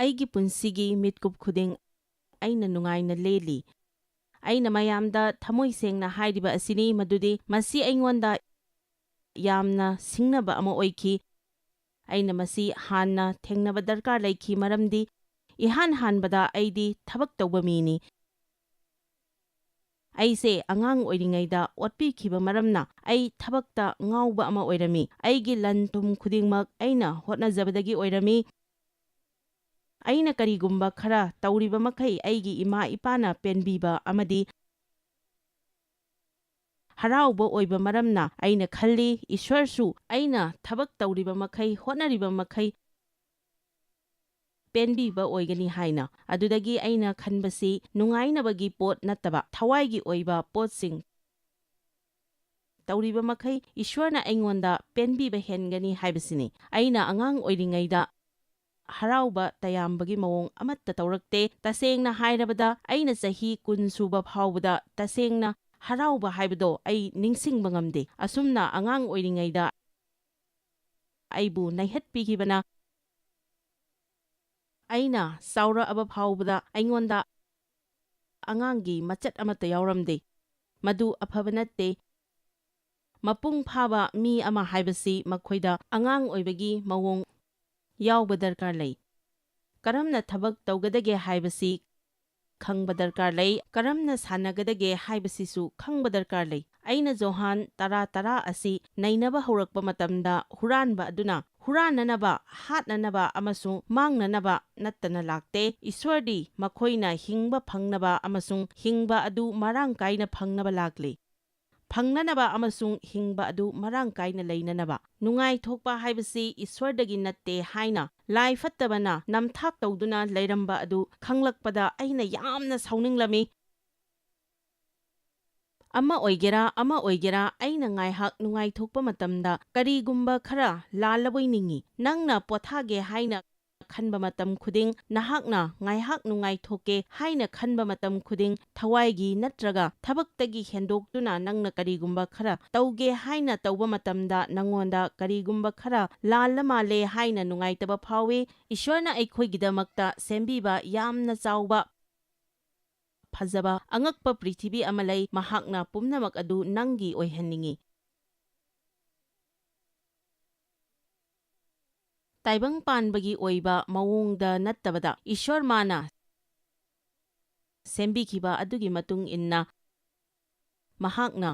ꯑꯩꯒꯤ ꯄꯨꯟꯁꯤꯒꯤ ꯃꯤꯠꯀꯨꯞ ꯈꯨꯗꯤꯡ ꯑꯩꯅ ꯅꯨꯡꯉꯥꯏꯅ ꯂꯦꯜꯂꯤ꯫ ꯑꯩꯅ ꯃꯌꯥꯝꯗ ꯊꯃꯣꯏ ꯁꯦꯡꯅ ꯍꯥꯏꯔꯤꯕ ꯑꯁꯤꯅꯤ ꯃꯗꯨꯗꯤ ꯃꯁꯤ ꯑꯩꯉꯣꯟꯗ ꯌꯥꯝꯅ ꯁꯤꯡꯅꯕ ꯑꯃ ꯑꯣꯏꯈꯤ꯫ ꯑꯩꯅ ꯃꯁꯤ ꯍꯥꯟꯅ ꯊꯦꯡꯅꯕ ꯗꯔꯀꯥꯔ ꯂꯩꯈꯤ ꯃꯔꯝꯗꯤ ꯏꯍꯥꯟ ꯍꯥꯟꯕꯗ ꯑꯩꯗꯤ ꯊꯕꯛ ꯇꯧꯕ ꯃꯤꯅꯤ꯫ ꯑꯩꯁꯦ ꯑꯉꯥꯡ ꯑꯣꯏꯔꯤꯉꯩꯗ ꯑꯣꯠꯄꯤꯈꯤꯕ ꯃꯔꯝꯅ ꯑꯩ ꯊꯕꯛꯇ ꯉꯥꯎꯕ ꯑꯃ ꯑꯣꯏꯔꯝꯃꯤ꯫ ꯑꯩꯒꯤ ꯂꯟ ꯊꯨꯝ ꯈꯨꯗꯤꯡꯃꯛ ꯑꯩꯅ ꯍꯣꯠꯅꯖꯕꯗꯒꯤ ꯑꯣꯏꯔꯝꯃꯤ꯫ ꯑꯩꯅ ꯀꯔꯤꯒꯨꯝꯕ ꯈꯔ ꯇꯧꯔꯤꯕ ꯃꯈꯩ ꯑꯩꯒꯤ ꯏꯃꯥ ꯏꯄꯥꯅ ꯄꯦꯟꯕꯤꯕ ꯑꯃꯗꯤ ꯍꯔꯥꯎꯕ ꯑꯣꯏꯕ ꯃꯔꯝꯅ ꯑꯩꯅ ꯈꯜꯂꯤ ꯏꯁ꯭ꯋꯔꯁꯨ ꯑꯩꯅ ꯊꯕꯛ ꯇꯧꯔꯤꯕ ꯃꯈꯩ ꯍꯣꯠꯅꯔꯤꯕ ꯃꯈꯩ ꯄꯦꯟꯕꯤꯕ ꯑꯣꯏꯒꯅꯤ ꯍꯥꯏꯅ꯫ ꯑꯗꯨꯗꯒꯤ ꯑꯩꯅ ꯈꯟꯕꯁꯤ ꯅꯨꯡꯉꯥꯏꯅꯕꯒꯤ ꯄꯣꯠ ꯅꯠꯇꯕ ꯊꯋꯥꯏꯒꯤ ꯑꯣꯏꯕ ꯄꯣꯠꯁꯤꯡ ꯇꯧꯔꯤꯕ ꯃꯈꯩ ꯏꯁ꯭ꯋꯔꯅ ꯑꯩꯉꯣꯟꯗ ꯄꯦꯟꯕꯤꯕ ꯍꯦꯟꯒꯅꯤ ꯍꯥꯏꯕꯁꯤꯅꯤ꯫ ꯑꯩꯅ ꯑꯉꯥꯡ ꯑꯣꯏꯔꯤꯉꯩꯗ ꯍꯔꯥꯎꯕ ꯇꯌꯥꯝꯕꯒꯤ ꯃꯑꯣꯡ ꯑꯃꯠꯇ ꯇꯧꯔꯛꯇꯦ꯫ ꯇꯁꯦꯡꯅ ꯍꯥꯏꯔꯕꯗ ꯑꯩꯅ ꯆꯍꯤ 10 ꯁꯨꯕ ꯐꯥꯎꯕꯗ ꯇꯁꯦꯡꯅ ꯍꯔꯥꯎꯕ ꯍꯥꯏꯕꯗꯣ ꯑꯩ ꯅꯤꯡꯁꯤꯡꯕ ꯉꯝꯗꯦ꯫ ꯑꯁꯨꯝꯅ ꯑꯉꯥꯡ ꯑꯣꯏꯔꯤꯉꯩꯗ ꯑꯩꯕꯨ ꯅꯩꯍꯠꯄꯤꯈꯤꯕꯅ ꯑꯩꯅ ꯆꯥꯎꯔꯛꯑꯕ ꯐꯥꯎꯕꯗ ꯑꯩꯉꯣꯟꯗ ꯑꯉꯥꯡꯒꯤ ꯃꯆꯠ ꯑꯃꯠꯇ ꯌꯥꯎꯔꯝꯗꯦ꯫ ꯃꯗꯨ ꯑꯐꯕ ꯅꯠꯇꯦ꯫ ꯃꯄꯨꯡ ꯐꯥꯕ ꯃꯤ ꯑꯃ ꯍꯥꯏꯕꯁꯤ ꯃꯈꯣꯏꯗ ꯑꯉꯥꯡ ꯑꯣꯏꯕꯒꯤ ꯃꯑꯣꯡ ꯌꯥꯎꯕ ꯗꯔꯀꯥꯔ ꯂꯩ꯫ ꯀꯔꯝꯅ ꯊꯕꯛ ꯇꯧꯒꯗꯒꯦ ꯍꯥꯏꯕꯁꯤ ꯈꯪꯕ ꯗꯔꯀꯥꯔ ꯂꯩ꯫ ꯀꯔꯝꯅ ꯁꯥꯟꯅꯒꯗꯒꯦ ꯍꯥꯏꯕꯁꯤꯁꯨ ꯈꯪꯕ ꯗꯔꯀꯥꯔ ꯂꯩ꯫ ꯑꯩꯅ ꯖꯣꯍꯥꯟ ꯇꯔꯥ ꯑꯁꯤ ꯅꯩꯅꯕ ꯍꯧꯔꯛꯄ ꯃꯇꯝꯗ ꯍꯨꯔꯥꯟꯕ ꯑꯗꯨꯅ ꯍꯨꯔꯥꯟꯅꯅꯕ, ꯍꯥꯠꯅꯅꯕ ꯑꯃꯁꯨꯡ ꯃꯥꯡꯅꯅꯕ ꯅꯠꯇꯅ ꯂꯥꯛꯇꯦ꯫ ꯏꯁ꯭ꯋꯔꯗꯤ ꯃꯈꯣꯏꯅ ꯍꯤꯡꯕ ꯐꯪꯅꯕ ꯑꯃꯁꯨꯡ ꯍꯤꯡꯕ ꯑꯗꯨ ꯃꯔꯥꯡ ꯀꯥꯏꯅ ꯐꯪꯅꯕ ꯂꯥꯛꯂꯤ꯫ ꯐꯪꯅꯅꯕ ꯑꯃꯁꯨꯡ ꯍꯤꯡꯕ ꯑꯗꯨ ꯃꯔꯥꯡ ꯀꯥꯏꯅ ꯂꯩꯅꯅꯕ꯫ ꯅꯨꯡꯉꯥꯏꯊꯣꯛꯄ ꯍꯥꯏꯕꯁꯤ ꯏꯁ꯭ꯋꯔꯗꯒꯤ ꯅꯠꯇꯦ ꯍꯥꯏꯅ ꯂꯥꯏ ꯐꯠꯇꯕꯅ ꯅꯝꯊꯥꯛ ꯇꯧꯗꯨꯅ ꯂꯩꯔꯝꯕ ꯑꯗꯨ ꯈꯪꯂꯛꯄꯗ ꯑꯩꯅ ꯌꯥꯝꯅ ꯁꯥꯎꯅꯤꯡꯂꯝꯃꯤ꯫ ꯑꯃ ꯑꯣꯏꯒꯦꯔꯥ ꯑꯩꯅ ꯉꯥꯏꯍꯥꯛ ꯅꯨꯡꯉꯥꯏꯊꯣꯛꯄ ꯃꯇꯝꯗ ꯀꯔꯤꯒꯨꯝꯕ ꯈꯔ ꯂꯥꯜꯂꯕꯣꯏ ꯅꯤꯡꯏ꯫ ꯅꯪꯅ ꯄꯣꯊꯥꯒꯦ ꯍꯥꯏꯅ ꯈꯟꯕ ꯃꯇꯝ ꯈꯨꯗꯤꯡ, ꯅꯍꯥꯛꯅ ꯉꯥꯏꯍꯥꯛ ꯅꯨꯡꯉꯥꯏꯊꯣꯛꯀꯦ ꯍꯥꯏꯅ ꯈꯟꯕ ꯃꯇꯝ ꯈꯨꯗꯤꯡ ꯊꯋꯥꯏꯒꯤ ꯅꯠꯇ꯭ꯔꯒ ꯊꯕꯛꯇꯒꯤ ꯍꯦꯟꯗꯣꯛꯇꯨꯅ ꯅꯪꯅ ꯀꯔꯤꯒꯨꯝꯕ ꯈꯔ ꯇꯧꯒꯦ ꯍꯥꯏꯅ ꯇꯧꯕ ꯃꯇꯝꯗ ꯅꯪꯉꯣꯟꯗ ꯀꯔꯤꯒꯨꯝꯕ ꯈꯔ ꯂꯥꯜꯂ ꯃꯥꯜꯂꯦ ꯍꯥꯏꯅ ꯅꯨꯡꯉꯥꯏꯇꯕ ꯐꯥꯎꯏ꯫ ꯏꯁ꯭ꯋꯔꯅ ꯑꯩꯈꯣꯏꯒꯤꯗꯃꯛꯇ ꯁꯦꯝꯕꯤꯕ ꯌꯥꯝꯅ ꯆꯥꯎꯕ, ꯐꯖꯕ, ꯑꯉꯛꯄ ꯄ꯭ꯔꯤꯊꯤꯕꯤ ꯑꯃ ꯂꯩ꯫ ꯃꯍꯥꯛꯅ ꯄꯨꯝꯅꯃꯛ ꯑꯗꯨ ꯅꯪꯒꯤ ꯑꯣꯏꯍꯟꯅꯤꯡꯏ꯫ ꯇꯥꯏꯕꯪ ꯄꯥꯟꯕꯒꯤ ꯑꯣꯏꯕ ꯃꯑꯣꯡꯗ ꯅꯠꯇꯕꯗ ꯏꯁ꯭ꯋꯔ ꯃꯥꯅ ꯁꯦꯝꯕꯤꯈꯤꯕ ꯑꯗꯨꯒꯤ ꯃꯇꯨꯡ ꯏꯟꯅ ꯃꯍꯥꯛꯅ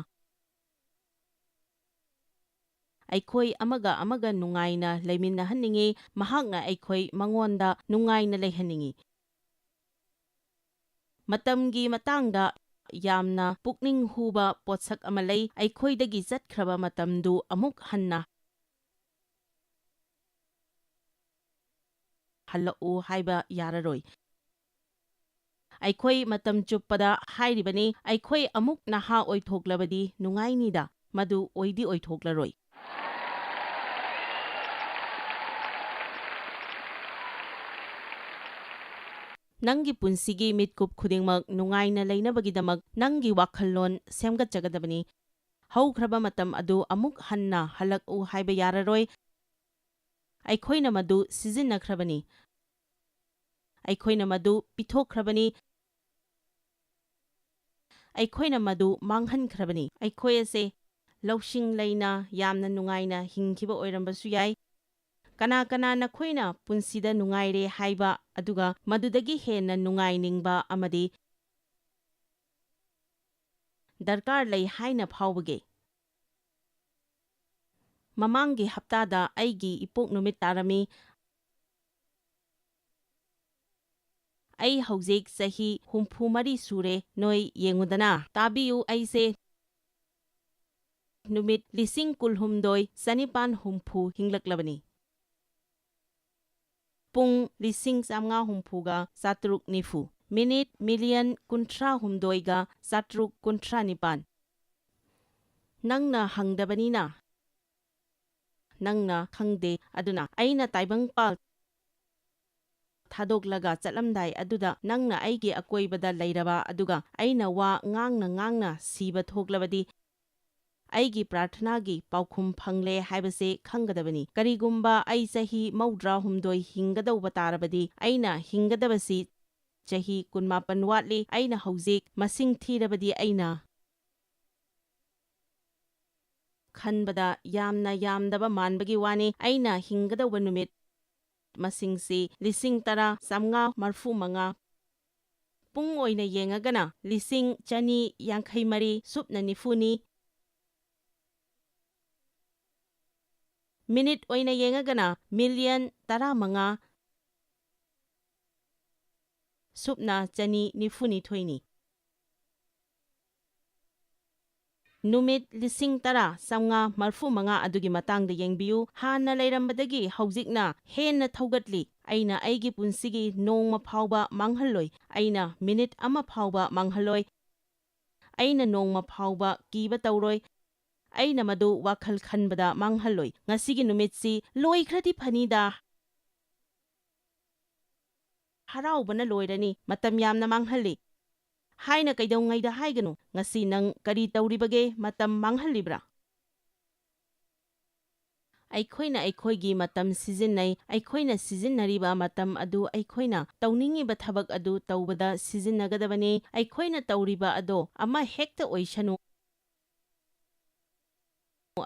ꯑꯩꯈꯣꯏ ꯑꯃꯒ ꯑꯃꯒ ꯅꯨꯡꯉꯥꯏꯅ ꯂꯩꯃꯤꯟꯅꯍꯟꯅꯤꯡꯏ꯫ ꯃꯍꯥꯛꯅ ꯑꯩꯈꯣꯏ ꯃꯉꯣꯟꯗ ꯅꯨꯡꯉꯥꯏꯅ ꯂꯩꯍꯟꯅꯤꯡꯏ꯫ ꯃꯇꯝꯒꯤ ꯃꯇꯥꯡꯗ ꯌꯥꯝꯅ ꯄꯨꯛꯅꯤꯡ ꯍꯨꯕ ꯄꯣꯠꯁꯛ ꯑꯃ ꯂꯩ꯫ ꯑꯩꯈꯣꯏꯗꯒꯤ ꯆꯠꯈ꯭ꯔꯕ ꯃꯇꯝꯗꯨ ꯑꯃꯨꯛ ꯍꯟꯅ ꯍꯜꯂꯛꯎ ꯍꯥꯏꯕ ꯌꯥꯔꯔꯣꯏ꯫ ꯑꯩꯈꯣꯏ ꯃꯇꯝ ꯆꯨꯞꯄꯗ ꯍꯥꯏꯔꯤꯕꯅꯤ ꯑꯩꯈꯣꯏ ꯑꯃꯨꯛ ꯅꯍꯥ ꯑꯣꯏꯊꯣꯛꯂꯕꯗꯤ ꯅꯨꯡꯉꯥꯏꯅꯤꯗ꯫ ꯃꯗꯨ ꯑꯣꯏꯗꯤ ꯑꯣꯏꯊꯣꯛꯂꯔꯣꯏ꯫ ꯅꯪꯒꯤ ꯄꯨꯟꯁꯤꯒꯤ ꯃꯤꯠꯀꯨꯞ ꯈꯨꯗꯤꯡꯃꯛ ꯅꯨꯡꯉꯥꯏꯅ ꯂꯩꯅꯕꯒꯤꯗꯃꯛ ꯅꯪꯒꯤ ꯋꯥꯈꯜꯂꯣꯟ ꯁꯦꯝꯒꯠꯆꯒꯗꯕꯅꯤ꯫ ꯍꯧꯈ꯭ꯔꯕ ꯃꯇꯝ ꯑꯗꯨ ꯑꯃꯨꯛ ꯍꯟꯅ ꯍꯜꯂꯛꯎ ꯍꯥꯏꯕ ꯌꯥꯔꯔꯣꯏ꯫ ꯑꯩꯈꯣꯏꯅ ꯃꯗꯨ ꯁꯤꯖꯤꯟꯅꯈ꯭ꯔꯕꯅꯤ꯫ ꯑꯩꯈꯣꯏꯅ ꯃꯗꯨ ꯄꯤꯊꯣꯛꯈ꯭ꯔꯕꯅꯤ꯫ ꯑꯩꯈꯣꯏꯅ ꯃꯗꯨ ꯃꯥꯡꯍꯟꯈ꯭ꯔꯕꯅꯤ꯫ ꯑꯩꯈꯣꯏ ꯑꯁꯦ ꯂꯧꯁꯤꯡ ꯂꯩꯅ ꯌꯥꯝꯅ ꯅꯨꯡꯉꯥꯏꯅ ꯍꯤꯡꯈꯤꯕ ꯑꯣꯏꯔꯝꯕꯁꯨ ꯌꯥꯏ꯫ ꯀꯅꯥ ꯅꯈꯣꯏꯅ ꯄꯨꯟꯁꯤꯗ ꯅꯨꯡꯉꯥꯏꯔꯦ ꯍꯥꯏꯕ ꯑꯗꯨꯒ ꯃꯗꯨꯗꯒꯤ ꯍꯦꯟꯅ ꯅꯨꯡꯉꯥꯏꯅꯤꯡꯕ ꯑꯃꯗꯤ ꯗꯔꯀꯥꯔ ꯂꯩ ꯍꯥꯏꯅ ꯐꯥꯎꯕꯒꯦ? ꯃꯃꯥꯡꯒꯤ ꯍꯞꯇꯥꯗ ꯑꯩꯒꯤ ꯏꯄꯣꯛ ꯅꯨꯃꯤꯠ ꯇꯥꯔꯝꯃꯤ꯫ ꯑꯩ ꯍꯧꯖꯤꯛ ꯆꯍꯤ 64 ꯁꯨꯔꯦ꯫ ꯅꯣꯏ ꯌꯦꯡꯉꯨꯗꯅ, ꯇꯥꯕꯤꯌꯨ, ꯑꯩꯁꯦ ꯅꯨꯃꯤꯠ 19,960 ꯍꯤꯡꯂꯛꯂꯕꯅꯤ꯫ ꯄꯨꯡ 960,790, ꯃꯤꯅꯤꯠ 1,036,797꯫ ꯅꯪꯅ ꯍꯪꯗꯕꯅꯤꯅ ꯅꯪꯅ ꯈꯪꯗꯦ꯫ ꯑꯗꯨꯅ ꯑꯩꯅ ꯇꯥꯏꯕꯪꯄꯥꯜ ꯊꯥꯗꯣꯛꯂꯒ ꯆꯠꯂꯝꯗꯥꯏ ꯑꯗꯨꯗ ꯅꯪꯅ ꯑꯩꯒꯤ ꯑꯀꯣꯏꯕꯗ ꯂꯩꯔꯕ ꯑꯗꯨꯒ ꯑꯩꯅ ꯋꯥ ꯉꯥꯡꯅ ꯁꯤꯕ ꯊꯣꯛꯂꯕꯗꯤ ꯑꯩꯒꯤ ꯄ꯭ꯔꯥꯔꯊꯅꯥꯒꯤ ꯄꯥꯎꯈꯨꯝ ꯐꯪꯂꯦ ꯍꯥꯏꯕꯁꯦ ꯈꯪꯒꯗꯕꯅꯤ꯫ ꯀꯔꯤꯒꯨꯝꯕ ꯑꯩ ꯆꯍꯤ 62 ꯍꯤꯡꯒꯗꯧꯕ ꯇꯥꯔꯕꯗꯤ ꯑꯩꯅ ꯍꯤꯡꯒꯗꯕꯁꯤ ꯆꯍꯤ 18 ꯋꯥꯠꯂꯤ꯫ ꯑꯩꯅ ꯍꯧꯖꯤꯛ ꯃꯁꯤꯡ ꯊꯤꯔꯕꯗꯤ ꯑꯩꯅ ꯈꯟꯕꯗ ꯌꯥꯝꯅ ꯌꯥꯝꯗꯕ ꯃꯥꯟꯕꯒꯤ ꯋꯥꯅꯤ꯫ ꯑꯩꯅ ꯍꯤꯡꯒꯗꯧꯕ ꯅꯨꯃꯤꯠ ꯃꯁꯤꯡꯁꯤ 10,535 ꯄꯨꯡ ꯑꯣꯏꯅ ꯌꯦꯡꯉꯒꯅ 1253 ꯁꯨꯞꯅ 90ꯅꯤ꯫ ꯃꯤꯅꯤꯠ ꯑꯣꯏꯅ ꯌꯦꯡꯉꯒꯅ 1,015,000 ꯁꯨꯞꯅ 292ꯅꯤ꯫ ꯅꯨꯃꯤꯠ 10,935 ꯑꯗꯨꯒꯤ ꯃꯇꯥꯡꯗ ꯌꯦꯡꯕꯤꯌꯨ꯫ ꯍꯥꯟꯅ ꯂꯩꯔꯝꯕꯗꯒꯤ ꯍꯧꯖꯤꯛꯅ ꯍꯦꯟꯅ ꯊꯧꯒꯠꯂꯤ꯫ ꯑꯩꯅ ꯑꯩꯒꯤ ꯄꯨꯟꯁꯤꯒꯤ ꯅꯣꯡꯃ ꯐꯥꯎꯕ ꯃꯥꯡꯍꯜꯂꯣꯏ꯫ ꯑꯩꯅ ꯃꯤꯅꯤꯠ ꯑꯃ ꯐꯥꯎꯕ ꯃꯥꯡꯍꯜꯂꯣꯏ꯫ ꯑꯩꯅ ꯅꯣꯡꯃ ꯐꯥꯎꯕ ꯀꯤꯕ ꯇꯧꯔꯣꯏ꯫ ꯑꯩꯅ ꯃꯗꯨ ꯋꯥꯈꯜ ꯈꯟꯕꯗ ꯃꯥꯡꯍꯜꯂꯣꯏ꯫ ꯉꯁꯤꯒꯤ ꯅꯨꯃꯤꯠꯁꯤ ꯂꯣꯏꯈ꯭ꯔꯗꯤ ꯐꯅꯤꯗ, ꯍꯔꯥꯎꯕꯅ ꯂꯣꯏꯔꯅꯤ, ꯃꯇꯝ ꯌꯥꯝꯅ ꯃꯥꯡꯍꯜꯂꯤ ꯍꯥꯏꯅ ꯀꯩꯗꯧꯉꯩꯗ ꯍꯥꯏꯒꯅꯨ꯫ ꯉꯁꯤ ꯅꯪ ꯀꯔꯤ ꯇꯧꯔꯤꯕꯒꯦ? ꯃꯇꯝ ꯃꯥꯡꯍꯜꯂꯤꯕ꯭ꯔꯥ? ꯑꯩꯈꯣꯏꯅ ꯑꯩꯈꯣꯏꯒꯤ ꯃꯇꯝ ꯁꯤꯖꯤꯟꯅꯩ꯫ ꯑꯩꯈꯣꯏꯅ ꯁꯤꯖꯤꯟꯅꯔꯤꯕ ꯃꯇꯝ ꯑꯗꯨ ꯑꯩꯈꯣꯏꯅ ꯇꯧꯅꯤꯡꯉꯤꯕ ꯊꯕꯛ ꯑꯗꯨ ꯇꯧꯕꯗ ꯁꯤꯖꯤꯟꯅꯒꯗꯕꯅꯤ꯫ ꯑꯩꯈꯣꯏꯅ ꯇꯧꯔꯤꯕ ꯑꯗꯣ ꯑꯃꯍꯦꯛꯇ ꯑꯣꯏꯁꯅꯨ,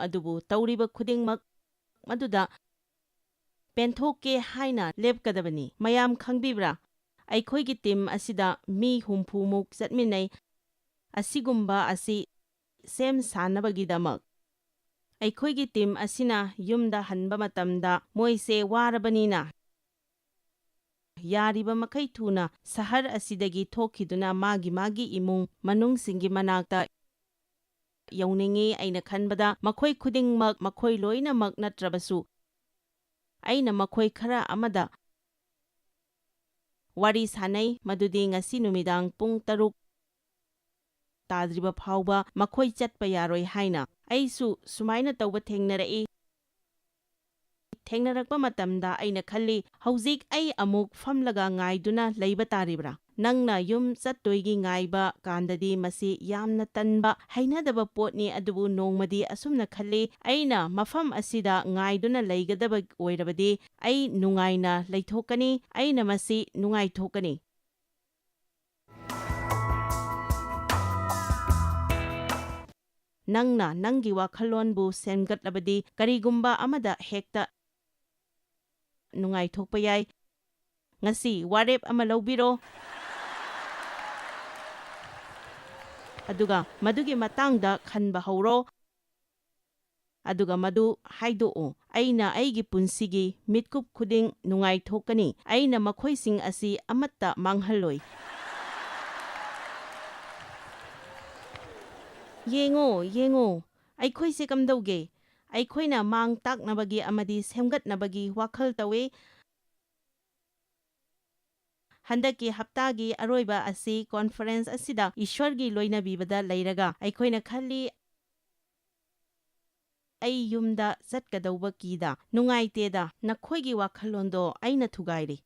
ꯑꯗꯨꯕꯨ ꯇꯧꯔꯤꯕ ꯈꯨꯗꯤꯡꯃꯛ ꯃꯗꯨꯗ ꯄꯦꯟꯊꯣꯛꯀꯦ ꯍꯥꯏꯅ ꯂꯦꯞꯀꯗꯕꯅꯤ꯫ ꯃꯌꯥꯝ ꯈꯪꯕꯤꯕ꯭ꯔꯥ? ꯑꯩꯈꯣꯏꯒꯤ ꯇꯤꯝ ꯑꯁꯤꯗ ꯃꯤ 60ꯃꯨꯛ ꯆꯠꯃꯤꯟꯅꯩ꯫ ꯑꯁꯤꯒꯨꯝꯕ ꯑꯁꯤ ꯁꯦꯝ ꯁꯥꯅꯕꯒꯤꯗꯃꯛ ꯑꯩꯈꯣꯏꯒꯤ ꯇꯤꯝ ꯑꯁꯤꯅ ꯌꯨꯝꯗ ꯍꯟꯕ ꯃꯇꯝꯗ ꯃꯣꯏꯁꯦ ꯋꯥꯔꯕꯅꯤꯅ ꯌꯥꯔꯤꯕ ꯃꯈꯩ ꯊꯨꯅ ꯁꯍꯔ ꯑꯁꯤꯗꯒꯤ ꯊꯣꯛꯈꯤꯗꯨꯅ ꯃꯥꯒꯤ ꯃꯥꯒꯤ ꯏꯃꯨꯡ ꯃꯅꯨꯡꯁꯤꯡꯒꯤ ꯃꯅꯥꯛꯇ ꯌꯧꯅꯤꯡꯉꯤ꯫ ꯑꯩꯅ ꯈꯟꯕꯗ ꯃꯈꯣꯏ ꯈꯨꯗꯤꯡꯃꯛ, ꯃꯈꯣꯏ ꯂꯣꯏꯅꯃꯛ ꯅꯠꯇ꯭ꯔꯕꯁꯨ ꯑꯩꯅ ꯃꯈꯣꯏ ꯈꯔ ꯑꯃꯗ ꯋꯥꯔꯤ ꯁꯥꯅꯩ ꯃꯗꯨꯗꯤ ꯉꯁꯤ ꯅꯨꯃꯤꯗꯥꯡ ꯄꯨꯡ 6 ꯇꯥꯗ꯭ꯔꯤꯕ ꯐꯥꯎꯕ ꯃꯈꯣꯏ ꯆꯠꯄ ꯌꯥꯔꯣꯏ ꯍꯥꯏꯅ꯫ ꯑꯩꯁꯨ ꯁꯨꯃꯥꯏꯅ ꯇꯧꯕ ꯊꯦꯡꯅꯔꯛꯏ꯫ ꯊꯦꯡꯅꯔꯛꯄ ꯃꯇꯝꯗ ꯑꯩꯅ ꯈꯜꯂꯤ, ꯍꯧꯖꯤꯛ ꯑꯩ ꯑꯃꯨꯛ ꯐꯝꯂꯒ ꯉꯥꯏꯗꯨꯅ ꯂꯩꯕ ꯇꯥꯔꯤꯕ꯭ꯔꯥ? ꯅꯪꯅ ꯌꯨꯝ ꯆꯠꯇꯣꯏꯒꯤ ꯉꯥꯏꯕ ꯀꯥꯟꯗꯗꯤ ꯃꯁꯤ ꯌꯥꯝꯅ ꯇꯟꯕ, ꯍꯩꯅꯗꯕ ꯄꯣꯠꯅꯤ꯫ ꯑꯗꯨꯕꯨ ꯅꯣꯡꯃꯗꯤ ꯑꯁꯨꯝꯅ ꯈꯜꯂꯤ, ꯑꯩꯅ ꯃꯐꯝ ꯑꯁꯤꯗ ꯉꯥꯏꯗꯨꯅ ꯂꯩꯒꯗꯕ ꯑꯣꯏꯔꯕꯗꯤ ꯑꯩ ꯅꯨꯡꯉꯥꯏꯅ ꯂꯩꯊꯣꯛꯀꯅꯤ꯫ ꯑꯩꯅ ꯃꯁꯤ ꯅꯨꯡꯉꯥꯏꯊꯣꯛꯀꯅꯤ꯫ ꯅꯪꯅ ꯅꯪꯒꯤ ꯋꯥꯈꯜꯂꯣꯟꯕꯨ ꯁꯦꯝꯒꯠꯂꯕꯗꯤ ꯀꯔꯤꯒꯨꯝꯕ ꯑꯃꯗ ꯍꯦꯛꯇ ꯅꯨꯡꯉꯥꯏꯊꯣꯛꯄ ꯌꯥꯏ꯫ ꯉꯁꯤ ꯋꯥꯔꯦꯞ ꯑꯃ ꯂꯧꯕꯤꯔꯣ, ꯑꯗꯨꯒ ꯃꯗꯨꯒꯤ ꯃꯇꯥꯡꯗ ꯈꯟꯕ ꯍꯧꯔꯣ, ꯑꯗꯨꯒ ꯃꯗꯨ ꯍꯥꯏꯗꯣꯛꯑꯣ꯫ ꯑꯩꯅ ꯑꯩꯒꯤ ꯄꯨꯟꯁꯤꯒꯤ ꯃꯤꯠꯀꯨꯞ ꯈꯨꯗꯤꯡ ꯅꯨꯡꯉꯥꯏꯊꯣꯛꯀꯅꯤ꯫ ꯑꯩꯅ ꯃꯈꯣꯏꯁꯤꯡ ꯑꯁꯤ ꯑꯃꯠꯇ ꯃꯥꯡꯍꯜꯂꯣꯏ꯫ ꯌꯦꯡꯉꯣ, ꯌꯦꯡꯉꯣ, ꯑꯩꯈꯣꯏꯁꯦ ꯀꯝꯗꯧꯒꯦ? ꯑꯩꯈꯣꯏꯅ ꯃꯥꯡ ꯇꯥꯛꯅꯕꯒꯤ ꯑꯃꯗꯤ ꯁꯦꯝꯒꯠꯅꯕꯒꯤ ꯋꯥꯈꯜ ꯇꯧꯏ꯫ ꯍꯟꯗꯛꯀꯤ ꯍꯞꯇꯥꯒꯤ ꯑꯔꯣꯏꯕ ꯑꯁꯤ ꯀꯣꯟꯐꯔꯦꯟꯁ ꯑꯁꯤꯗ ꯏꯁ꯭ꯋꯔꯒꯤ ꯂꯣꯏꯅꯕꯤꯕꯗ ꯂꯩꯔꯒ ꯑꯩꯈꯣꯏꯅ ꯈꯜꯂꯤ, ꯑꯩ ꯌꯨꯝꯗ ꯆꯠꯀꯗꯧꯕ ꯀꯤꯗ, ꯅꯨꯡꯉꯥꯏꯇꯦꯗ, ꯅꯈꯣꯏꯒꯤ ꯋꯥꯈꯜꯂꯣꯟꯗꯣ ꯑꯩꯅ ꯊꯨꯒꯥꯏꯔꯤ꯫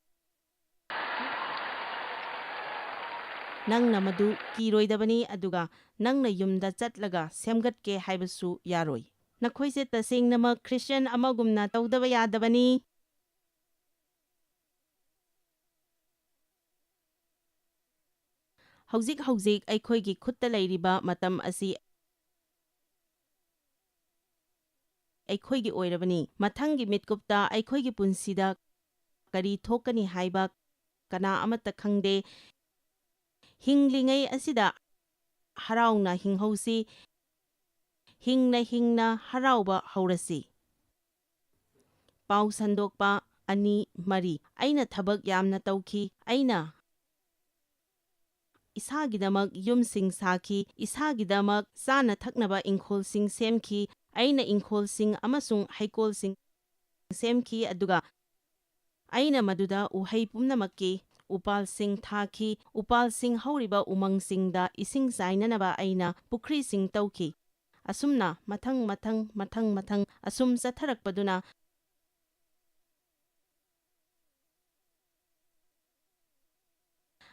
ꯅꯪꯅ ꯃꯗꯨ ꯀꯤꯔꯣꯏꯗꯕꯅꯤ, ꯑꯗꯨꯒ ꯅꯪꯅ ꯌꯨꯝꯗ ꯆꯠꯂꯒ ꯁꯦꯝꯒꯠꯀꯦ ꯍꯥꯏꯕꯁꯨ ꯌꯥꯔꯣꯏ꯫ ꯅꯈꯣꯏꯁꯦ ꯇꯁꯦꯡꯅꯃꯛ ꯈ꯭ꯔꯤꯁꯇ꯭ꯌꯥꯟ ꯑꯃꯒꯨꯝꯅ ꯇꯧꯗꯕ ꯌꯥꯗꯕꯅꯤ꯫ ꯍꯧꯖꯤꯛ ꯑꯩꯈꯣꯏꯒꯤ ꯈꯨꯠꯇ ꯂꯩꯔꯤꯕ ꯃꯇꯝ ꯑꯁꯤ ꯑꯩꯈꯣꯏꯒꯤ ꯑꯣꯏꯔꯕꯅꯤ꯫ ꯃꯊꯪꯒꯤ ꯃꯤꯠꯀꯨꯞꯇ ꯑꯩꯈꯣꯏꯒꯤ ꯄꯨꯟꯁꯤꯗ ꯀꯔꯤ ꯊꯣꯛꯀꯅꯤ ꯍꯥꯏꯕ ꯀꯅꯥ ꯑꯃꯠꯇ ꯈꯪꯗꯦ꯫ ꯍꯤꯡꯂꯤꯉꯩ ꯑꯁꯤꯗ ꯍꯔꯥꯎꯅ ꯍꯤꯡꯍꯧꯁꯤ, ꯍꯤꯡꯅ ꯍꯤꯡꯅ ꯍꯔꯥꯎꯕ ꯍꯧꯔꯁꯤ꯫ ꯄꯥꯎ ꯁꯟꯗꯣꯛꯄ 2:3 ꯑꯩꯅ ꯊꯕꯛ ꯌꯥꯝꯅ ꯇꯧꯈꯤ꯫ ꯑꯩꯅ ꯏꯁꯥꯒꯤꯗꯃꯛ ꯌꯨꯝꯁꯤꯡ ꯁꯥꯈꯤ, ꯏꯁꯥꯒꯤꯗꯃꯛ ꯆꯥꯅ ꯊꯛꯅꯕ ꯏꯪꯈꯣꯜꯁꯤꯡ ꯁꯦꯝꯈꯤ꯫ ꯑꯩꯅ ꯏꯪꯈꯣꯜꯁꯤꯡ ꯑꯃꯁꯨꯡ ꯍꯩꯀꯣꯜꯁꯤꯡ ꯁꯦꯝꯈꯤ, ꯑꯗꯨꯒ ꯑꯩꯅ ꯃꯗꯨꯗ ꯎꯍꯩ ꯄꯨꯝꯅꯃꯛꯀꯤ ꯎꯄꯥꯜꯁꯤꯡ ꯊꯥꯈꯤ꯫ ꯎꯄꯥꯜꯁꯤꯡ ꯍꯧꯔꯤꯕ ꯎꯃꯪꯁꯤꯡꯗ ꯏꯁꯤꯡ ꯆꯥꯏꯅꯅꯕ ꯑꯩꯅ ꯄꯨꯈ꯭ꯔꯤꯁꯤꯡ ꯇꯧꯈꯤ꯫ ꯑꯁꯨꯝꯅ ꯃꯊꯪ ꯑꯁꯨꯝ ꯆꯠꯊꯔꯛꯄꯗꯨꯅ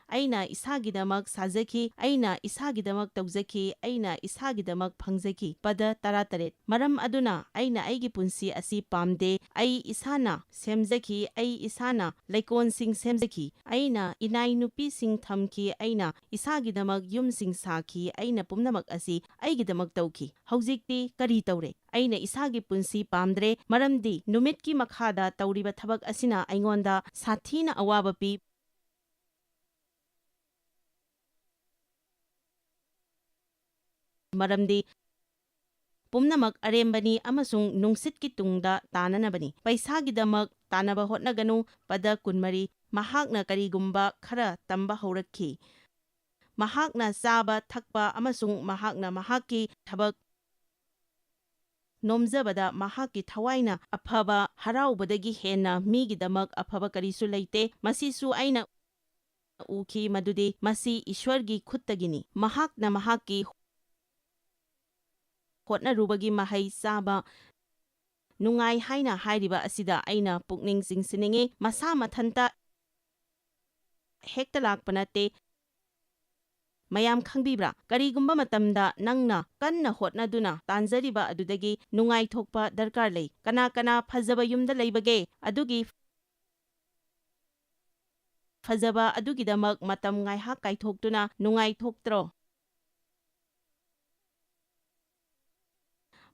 ꯑꯩꯅ ꯏꯁꯥꯒꯤꯗꯃꯛ ꯁꯥꯖꯈꯤ, ꯑꯩꯅ ꯏꯁꯥꯒꯤꯗꯃꯛ ꯇꯧꯖꯈꯤ, ꯑꯩꯅ ꯏꯁꯥꯒꯤꯗꯃꯛ ꯐꯪꯖꯈꯤ꯫ ꯄꯗ 18 ꯃꯔꯝ ꯑꯗꯨꯅ ꯑꯩꯅ ꯑꯩꯒꯤ ꯄꯨꯟꯁꯤ ꯑꯁꯤ ꯄꯥꯝꯗꯦ, ꯑꯩ ꯏꯁꯥꯅ ꯁꯦꯝꯖꯈꯤ, ꯑꯩ ꯏꯁꯥꯅ ꯂꯩꯀꯣꯜꯁꯤꯡ ꯁꯦꯝꯖꯈꯤ, ꯑꯩꯅ ꯏꯅꯥꯏ ꯅꯨꯄꯤꯁꯤꯡ ꯊꯝꯈꯤ, ꯑꯩꯅ ꯏꯁꯥꯒꯤꯗꯃꯛ ꯌꯨꯝꯁꯤꯡ ꯁꯥꯈꯤ, ꯑꯩꯅ ꯄꯨꯝꯅꯃꯛ ꯑꯁꯤ ꯑꯩꯒꯤꯗꯃꯛ ꯇꯧꯈꯤ꯫ ꯍꯧꯖꯤꯛꯇꯤ ꯀꯔꯤ ꯇꯧꯔꯦ? ꯑꯩꯅ ꯏꯁꯥꯒꯤ ꯄꯨꯟꯁꯤ ꯄꯥꯝꯗ꯭ꯔꯦ, ꯃꯔꯝꯗꯤ ꯅꯨꯃꯤꯠꯀꯤ ꯃꯈꯥꯗ ꯇꯧꯔꯤꯕ ꯊꯕꯛ ꯑꯁꯤꯅ ꯑꯩꯉꯣꯟꯗ ꯁꯥꯊꯤꯅ ꯑꯋꯥꯕ ꯄꯤ꯫ ꯃꯔꯝꯗꯤ ꯄꯨꯝꯅꯃꯛ ꯑꯔꯦꯝꯕꯅꯤ ꯑꯃꯁꯨꯡ ꯅꯨꯡꯁꯤꯠꯀꯤ ꯇꯨꯡꯗ ꯇꯥꯅꯅꯕꯅꯤ꯫ ꯄꯩꯁꯥꯒꯤꯗꯃꯛ ꯇꯥꯅꯕ ꯍꯣꯠꯅꯒꯅꯨ꯫ ꯄꯗ 23 ꯃꯍꯥꯛꯅ ꯀꯔꯤꯒꯨꯝꯕ ꯈꯔ ꯇꯝꯕ ꯍꯧꯔꯛꯈꯤ꯫ ꯃꯍꯥꯛꯅ ꯆꯥꯕ ꯊꯛꯄ ꯑꯃꯁꯨꯡ ꯃꯍꯥꯛꯅ ꯃꯍꯥꯛꯀꯤ ꯊꯕꯛ ꯅꯣꯝꯖꯕꯗ ꯃꯍꯥꯛꯀꯤ ꯊꯋꯥꯏꯅ ꯑꯐꯕ ꯍꯔꯥꯎꯕꯗꯒꯤ ꯍꯦꯟꯅ ꯃꯤꯒꯤꯗꯃꯛ ꯑꯐꯕ ꯀꯔꯤꯁꯨ ꯂꯩꯇꯦ꯫ ꯃꯁꯤꯁꯨ ꯑꯩꯅ ꯎꯈꯤ ꯃꯗꯨꯗꯤ ꯃꯁꯤ ꯏꯁ꯭ꯋꯔꯒꯤ ꯈꯨꯠꯇꯒꯤꯅꯤ꯫ ꯃꯍꯥꯛꯅ ꯃꯍꯥꯛꯀꯤ ꯍꯣꯠꯅꯔꯨꯕꯒꯤ ꯃꯍꯩ ꯆꯥꯕ ꯅꯨꯡꯉꯥꯏ ꯍꯥꯏꯅ ꯍꯥꯏꯔꯤꯕ ꯑꯁꯤꯗ ꯑꯩꯅ ꯄꯨꯛꯅꯤꯡ ꯆꯤꯡꯁꯤꯟꯅꯤꯡꯉꯤ꯫ ꯃꯁꯥ ꯃꯊꯟꯇ ꯍꯦꯛꯇ ꯂꯥꯛꯄ ꯅꯠꯇꯦ꯫ ꯃꯌꯥꯝ ꯈꯪꯕꯤꯕ꯭ꯔꯥ? ꯀꯔꯤꯒꯨꯝꯕ ꯃꯇꯝꯗ ꯅꯪꯅ ꯀꯟꯅ ꯍꯣꯠꯅꯗꯨꯅ ꯇꯥꯟꯖꯔꯤꯕ ꯑꯗꯨꯗꯒꯤ ꯅꯨꯡꯉꯥꯏꯊꯣꯛꯄ ꯗꯔꯀꯥꯔ ꯂꯩ꯫ ꯀꯅꯥ ꯀꯅꯥ ꯐꯖꯕ ꯌꯨꯝꯗ ꯂꯩꯕꯒꯦ? ꯑꯗꯨꯒꯤ ꯐꯖꯕ ꯑꯗꯨꯒꯤꯗꯃꯛ ꯃꯇꯝ ꯉꯥꯏꯍꯥꯛ ꯀꯥꯏꯊꯣꯛꯇꯨꯅ ꯅꯨꯡꯉꯥꯏꯊꯣꯛꯇ꯭ꯔꯣ?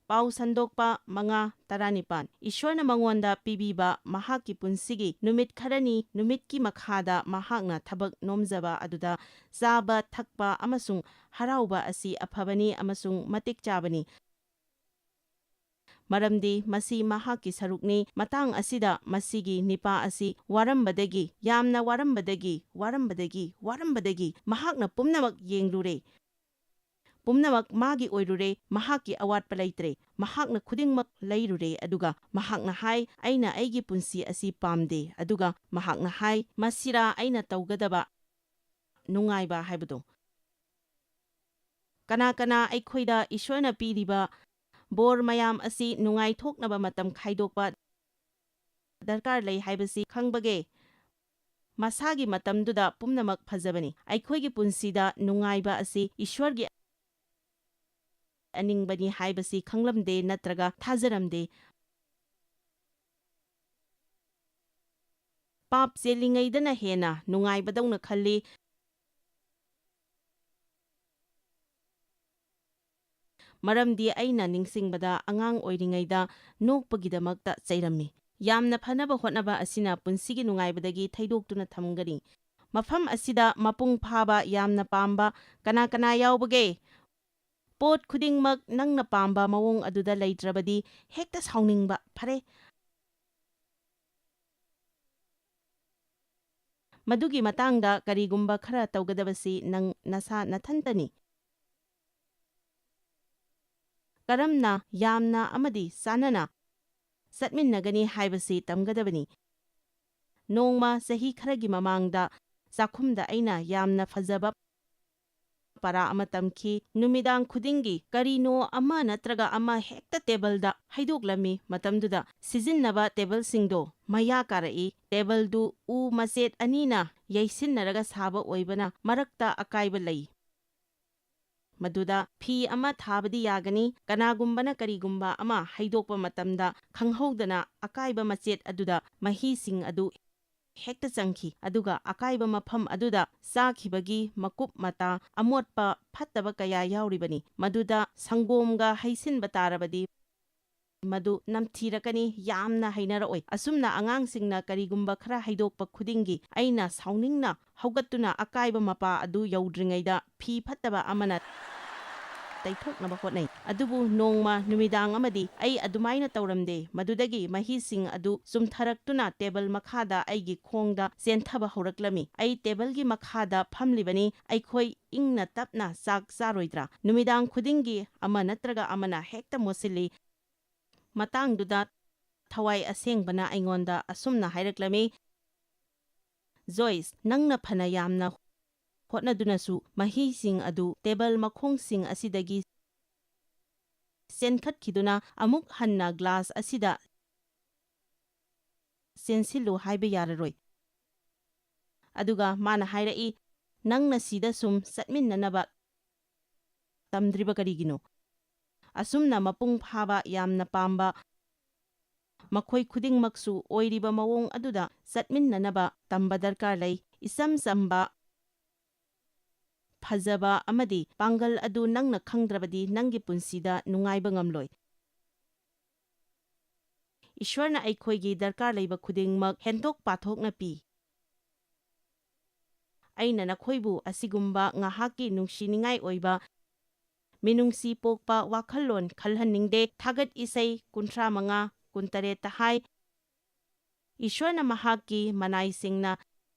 ꯄꯥꯎ ꯁꯟꯗꯣꯛꯄ 5:19 ꯏꯁ꯭ꯋꯔꯅ ꯃꯉꯣꯟꯗ ꯄꯤꯕꯤꯕ ꯃꯍꯥꯛꯀꯤ ꯄꯨꯟꯁꯤꯒꯤ ꯅꯨꯃꯤꯠ ꯈꯔꯅꯤ ꯅꯨꯃꯤꯠꯀꯤ ꯃꯈꯥꯗ ꯃꯍꯥꯛꯅ ꯊꯕꯛ ꯅꯣꯝꯖꯕ ꯑꯗꯨꯗ ꯆꯥꯕ ꯊꯛꯄ ꯑꯃꯁꯨꯡ ꯍꯔꯥꯎꯕ ꯑꯁꯤ ꯑꯐꯕꯅꯤ ꯑꯃꯁꯨꯡ ꯃꯇꯤꯛ ꯆꯥꯕꯅꯤ, ꯃꯔꯝꯗꯤ ꯃꯁꯤ ꯃꯍꯥꯛꯀꯤ ꯁꯔꯨꯛꯅꯤ꯫ ꯃꯇꯥꯡ ꯑꯁꯤꯗ ꯃꯁꯤꯒꯤ ꯅꯤꯄꯥ ꯑꯁꯤ ꯋꯥꯔꯝꯕꯗꯒꯤ, ꯌꯥꯝꯅ ꯋꯥꯔꯝꯕꯗꯒꯤ ꯃꯍꯥꯛꯅ ꯄꯨꯝꯅꯃꯛ ꯌꯦꯡꯂꯨꯔꯦ, ꯄꯨꯝꯅꯃꯛ ꯃꯥꯒꯤ ꯑꯣꯏꯔꯨꯔꯦ, ꯃꯍꯥꯛꯀꯤ ꯑꯋꯥꯠꯄ ꯂꯩꯇ꯭ꯔꯦ, ꯃꯍꯥꯛꯅ ꯈꯨꯗꯤꯡꯃꯛ ꯂꯩꯔꯨꯔꯦ꯫ ꯑꯗꯨꯒ ꯃꯍꯥꯛꯅ ꯍꯥꯏ, ꯑꯩꯅ ꯑꯩꯒꯤ ꯄꯨꯟꯁꯤ ꯑꯁꯤ ꯄꯥꯝꯗꯦ꯫ ꯑꯗꯨꯒ ꯃꯍꯥꯛꯅ ꯍꯥꯏ, ꯃꯁꯤꯔꯥ ꯑꯩꯅ ꯇꯧꯒꯗꯕ ꯅꯨꯡꯉꯥꯏꯕ ꯍꯥꯏꯕꯗꯨ? ꯀꯅꯥ ꯀꯅꯥ ꯑꯩꯈꯣꯏꯗ ꯏꯁ꯭ꯋꯔꯅ ꯄꯤꯔꯤꯕ ꯕꯣꯔ ꯃꯌꯥꯝ ꯑꯁꯤ ꯅꯨꯡꯉꯥꯏꯊꯣꯛꯅꯕ ꯃꯇꯝ ꯈꯥꯏꯗꯣꯛꯄ ꯗꯔꯀꯥꯔ ꯂꯩ ꯍꯥꯏꯕꯁꯤ ꯈꯪꯕꯒꯦ? ꯃꯁꯥꯒꯤ ꯃꯇꯝꯗꯨꯗ ꯄꯨꯝꯅꯃꯛ ꯐꯖꯕꯅꯤ꯫ ꯑꯩꯈꯣꯏꯒꯤ ꯄꯨꯟꯁꯤꯗ ꯅꯨꯡꯉꯥꯏꯕ ꯑꯁꯤ ꯏꯁ꯭ꯋꯔꯒꯤ ꯑꯅꯤꯡꯕꯅꯤ ꯍꯥꯏꯕꯁꯤ ꯈꯪꯂꯝꯗꯦ ꯅꯠꯇ꯭ꯔꯒ ꯊꯥꯖꯔꯝꯗꯦ꯫ ꯄꯥꯞ ꯆꯦꯜꯂꯤꯉꯩꯗꯅ ꯍꯦꯟꯅ ꯅꯨꯡꯉꯥꯏꯕꯗꯧꯅ ꯈꯜꯂꯤ, ꯃꯔꯝꯗꯤ ꯑꯩꯅ ꯅꯤꯡꯁꯤꯡꯕꯗ ꯑꯉꯥꯡ ꯑꯣꯏꯔꯤꯉꯩꯗ ꯅꯣꯛꯄꯒꯤꯗꯃꯛꯇ ꯆꯩꯔꯝꯃꯤ꯫ ꯌꯥꯝꯅ ꯐꯅꯕ ꯍꯣꯠꯅꯕ ꯑꯁꯤꯅ ꯄꯨꯟꯁꯤꯒꯤ ꯅꯨꯡꯉꯥꯏꯕꯗꯒꯤ ꯊꯩꯗꯣꯛꯇꯨꯅ ꯊꯝꯒꯅꯤ꯫ ꯃꯐꯝ ꯑꯁꯤꯗ ꯃꯄꯨꯡ ꯐꯥꯕ ꯌꯥꯝꯅ ꯄꯥꯝꯕ ꯀꯅꯥ ꯀꯅꯥ ꯌꯥꯎꯕꯒꯦ? ꯄꯣꯠ ꯈꯨꯗꯤꯡꯃꯛ ꯅꯪꯅ ꯄꯥꯝꯕ ꯃꯑꯣꯡ ꯑꯗꯨꯗ ꯂꯩꯇ꯭ꯔꯕꯗꯤ ꯍꯦꯛꯇ ꯁꯥꯎꯅꯤꯡꯕ ꯐꯔꯦ꯫ ꯃꯗꯨꯒꯤ ꯃꯇꯥꯡꯗ ꯀꯔꯤꯒꯨꯝꯕ ꯈꯔ ꯇꯧꯒꯗꯕꯁꯤ ꯅꯪ ꯅꯁꯥ ꯅꯊꯟꯇꯅꯤ꯫ ꯀꯔꯝꯅ ꯌꯥꯝꯅ ꯑꯃꯗꯤ ꯆꯥꯟꯅꯅ ꯆꯠꯃꯤꯟꯅꯒꯅꯤ ꯍꯥꯏꯕꯁꯤ ꯇꯝꯒꯗꯕꯅꯤ꯫ ꯅꯣꯡꯃ ꯆꯍꯤ ꯈꯔꯒꯤ ꯃꯃꯥꯡꯗ ꯆꯥꯛꯈꯨꯝꯗ ꯑꯩꯅ ꯌꯥꯝꯅ ꯐꯖꯕ ꯄꯥꯔꯥ ꯑꯃ ꯇꯝꯈꯤ꯫ ꯅꯨꯃꯤꯗꯥꯡ ꯈꯨꯗꯤꯡꯒꯤ ꯀꯔꯤꯅꯣ ꯑꯃ ꯅꯠꯇ꯭ꯔꯒ ꯑꯃ ꯍꯦꯛꯇ ꯇꯦꯕꯜꯗ ꯍꯩꯗꯣꯛꯂꯝꯃꯤ꯫ ꯃꯇꯝꯗꯨꯗ ꯁꯤꯖꯤꯟꯅꯕ ꯇꯦꯕꯜꯁꯤꯡꯗꯣ ꯃꯌꯥ ꯀꯥꯔꯛꯏ꯫ ꯇꯦꯕꯜꯗꯨ ꯎ ꯃꯆꯦꯠ ꯑꯅꯤꯅ ꯌꯩꯁꯤꯟꯅꯔꯒ ꯁꯥꯕ ꯑꯣꯏꯕꯅ ꯃꯔꯛꯇ ꯑꯀꯥꯏꯕ ꯂꯩ꯫ ꯃꯗꯨꯗ ꯐꯤ ꯑꯃ ꯊꯥꯕꯗꯤ ꯌꯥꯒꯅꯤ꯫ ꯀꯅꯥꯒꯨꯝꯕꯅ ꯀꯔꯤꯒꯨꯝꯕ ꯑꯃ ꯍꯩꯗꯣꯛꯄ ꯃꯇꯝꯗ ꯈꯪꯍꯧꯗꯅ ꯑꯀꯥꯏꯕ ꯃꯆꯦꯠ ꯑꯗꯨꯗ ꯃꯍꯤꯁꯤꯡ ꯑꯗꯨ ꯍꯦꯛꯇ ꯆꯪꯈꯤ꯫ ꯑꯗꯨꯒ ꯑꯀꯥꯏꯕ ꯃꯐꯝ ꯑꯗꯨꯗ ꯆꯥꯈꯤꯕꯒꯤ ꯃꯀꯨꯞ ꯃꯇꯥ ꯑꯃꯣꯠꯄ ꯐꯠꯇꯕ ꯀꯌꯥ ꯌꯥꯎꯔꯤꯕꯅꯤ꯫ ꯃꯗꯨꯗ ꯁꯪꯒꯣꯝꯒ ꯍꯩꯁꯤꯟꯕ ꯇꯥꯔꯕꯗꯤ ꯃꯗꯨ ꯅꯝꯊꯤꯔꯛꯀꯅꯤ, ꯌꯥꯝꯅ ꯍꯩꯅꯔꯛꯑꯣꯏ꯫ ꯑꯁꯨꯝꯅ ꯑꯉꯥꯡꯁꯤꯡꯅ ꯀꯔꯤꯒꯨꯝꯕ ꯈꯔ ꯍꯩꯗꯣꯛꯄ ꯈꯨꯗꯤꯡꯒꯤ ꯑꯩꯅ ꯁꯥꯎꯅꯤꯡꯅ ꯍꯧꯒꯠꯇꯨꯅ ꯑꯀꯥꯏꯕ ꯃꯄꯥ ꯑꯗꯨ ꯌꯧꯗ꯭ꯔꯤꯉꯩꯗ ꯐꯤ ꯐꯠꯇꯕ ꯑꯃꯅ ꯇꯩꯊꯣꯛꯅꯕ ꯍꯣꯠꯅꯩ꯫ ꯑꯗꯨꯕꯨ ꯅꯣꯡꯃ ꯅꯨꯃꯤꯗꯥꯡ ꯑꯃꯗꯤ ꯑꯩ ꯑꯗꯨꯃꯥꯏꯅ ꯇꯧꯔꯝꯗꯦ꯫ ꯃꯗꯨꯗꯒꯤ ꯃꯍꯤꯁꯤꯡ ꯑꯗꯨ ꯆꯨꯝꯊꯔꯛꯇꯨꯅ ꯇꯦꯕꯜ ꯃꯈꯥꯗ ꯑꯩꯒꯤ ꯈꯣꯡꯗ ꯆꯦꯟꯊꯕ ꯍꯧꯔꯛꯂꯝꯃꯤ꯫ ꯑꯩ ꯇꯦꯕꯜꯒꯤ ꯃꯈꯥꯗ ꯐꯝꯂꯤꯕꯅꯤ꯫ ꯑꯩꯈꯣই ꯏꯪꯅ ꯇꯞꯅ ꯆꯥꯛ ꯆꯥꯔꯣꯏꯗ꯭ꯔꯥ? ꯅꯨꯃꯤꯗꯥꯡ ꯈꯨꯗꯤꯡꯒꯤ ꯑꯃ ꯅꯠꯇ꯭ꯔꯒ ꯑꯃꯅ ꯍꯦꯛꯇ ꯃꯣꯠꯁꯤꯜꯂꯤ꯫ ꯃꯇꯥꯡꯗꯨꯗ ꯊꯋꯥꯏ ꯑꯁꯦꯡꯕꯅ ꯑꯩꯉꯣꯟꯗ ꯑꯁꯨꯝꯅ ꯍꯥꯏꯔꯛꯂꯝꯃꯤ, ꯖꯣꯏꯁ, ꯅꯪꯅ ꯐꯅ ꯌꯥꯝꯅ ꯍꯣꯠꯅꯗꯨꯅꯁꯨ ꯃꯍꯤꯁꯤꯡ ꯑꯗꯨ ꯇꯦꯕꯜ ꯃꯈꯣꯡꯁꯤꯡ ꯑꯁꯤꯗꯒꯤ ꯆꯦꯟꯈꯠꯈꯤꯗꯨꯅ ꯑꯃꯨꯛ ꯍꯟꯅ ꯒ꯭ꯂꯥꯁ ꯑꯁꯤꯗ ꯆꯦꯟꯁꯤꯜꯂꯨ ꯍꯥꯏꯕ ꯌꯥꯔꯔꯣꯏ꯫ ꯑꯗꯨꯒ ꯃꯥꯅ ꯍꯥꯏꯔꯛꯏ, ꯅꯪꯅ ꯁꯤꯗ ꯁꯨꯝ ꯆꯠꯃꯤꯟꯅꯅꯕ ꯇꯝꯗ꯭ꯔꯤꯕ ꯀꯔꯤꯒꯤꯅꯣ? ꯑꯁꯨꯝꯅ ꯃꯄꯨꯡ ꯐꯥꯕ ꯌꯥꯝꯅ ꯄꯥꯝꯕ ꯃꯈꯣꯏ ꯈꯨꯗꯤꯡꯃꯛꯁꯨ ꯑꯣꯏꯔꯤꯕ ꯃꯑꯣꯡ ꯑꯗꯨꯗ ꯆꯠꯃꯤꯟꯅꯅꯕ ꯇꯝꯕ ꯗꯔꯀꯥꯔ ꯂꯩ꯫ ꯏꯆꯝ ꯆꯝꯕ ꯐꯖꯕ ꯑꯃꯗꯤ ꯄꯥꯡꯒꯜ ꯑꯗꯨ ꯅꯪꯅ ꯈꯪꯗ꯭ꯔꯕꯗꯤ ꯅꯪꯒꯤ ꯄꯨꯟꯁꯤꯗ ꯅꯨꯡꯉꯥꯏꯕ ꯉꯝꯂꯣꯏ꯫ ꯏꯁ꯭ꯋꯔꯅ ꯑꯩꯈꯣꯏꯒꯤ ꯗꯔꯀꯥꯔ ꯂꯩꯕ ꯈꯨꯗꯤꯡꯃꯛ ꯍꯦꯟꯗꯣꯛ ꯄꯥꯊꯣꯛꯅ ꯄꯤ꯫ ꯑꯩꯅ ꯅꯈꯣꯏꯕꯨ ꯑꯁꯤꯒꯨꯝꯕ ꯉꯥꯏꯍꯥꯛꯀꯤ ꯅꯨꯡꯁꯤꯅꯤꯡꯉꯥꯏ ꯑꯣꯏꯕ ꯃꯤꯅꯨꯡꯁꯤ ꯄꯣꯛꯄ ꯋꯥꯈꯜꯂꯣꯟ ꯈꯜꯍꯟꯅꯤꯡꯗꯦ꯫ ꯊꯥꯒꯠ ꯏꯁꯩ 35:18ꯇ ꯍꯥꯏ, ꯏꯁ꯭ꯋꯔꯅ ꯃꯍꯥꯛꯀꯤ ꯃꯅꯥꯏꯁꯤꯡꯅ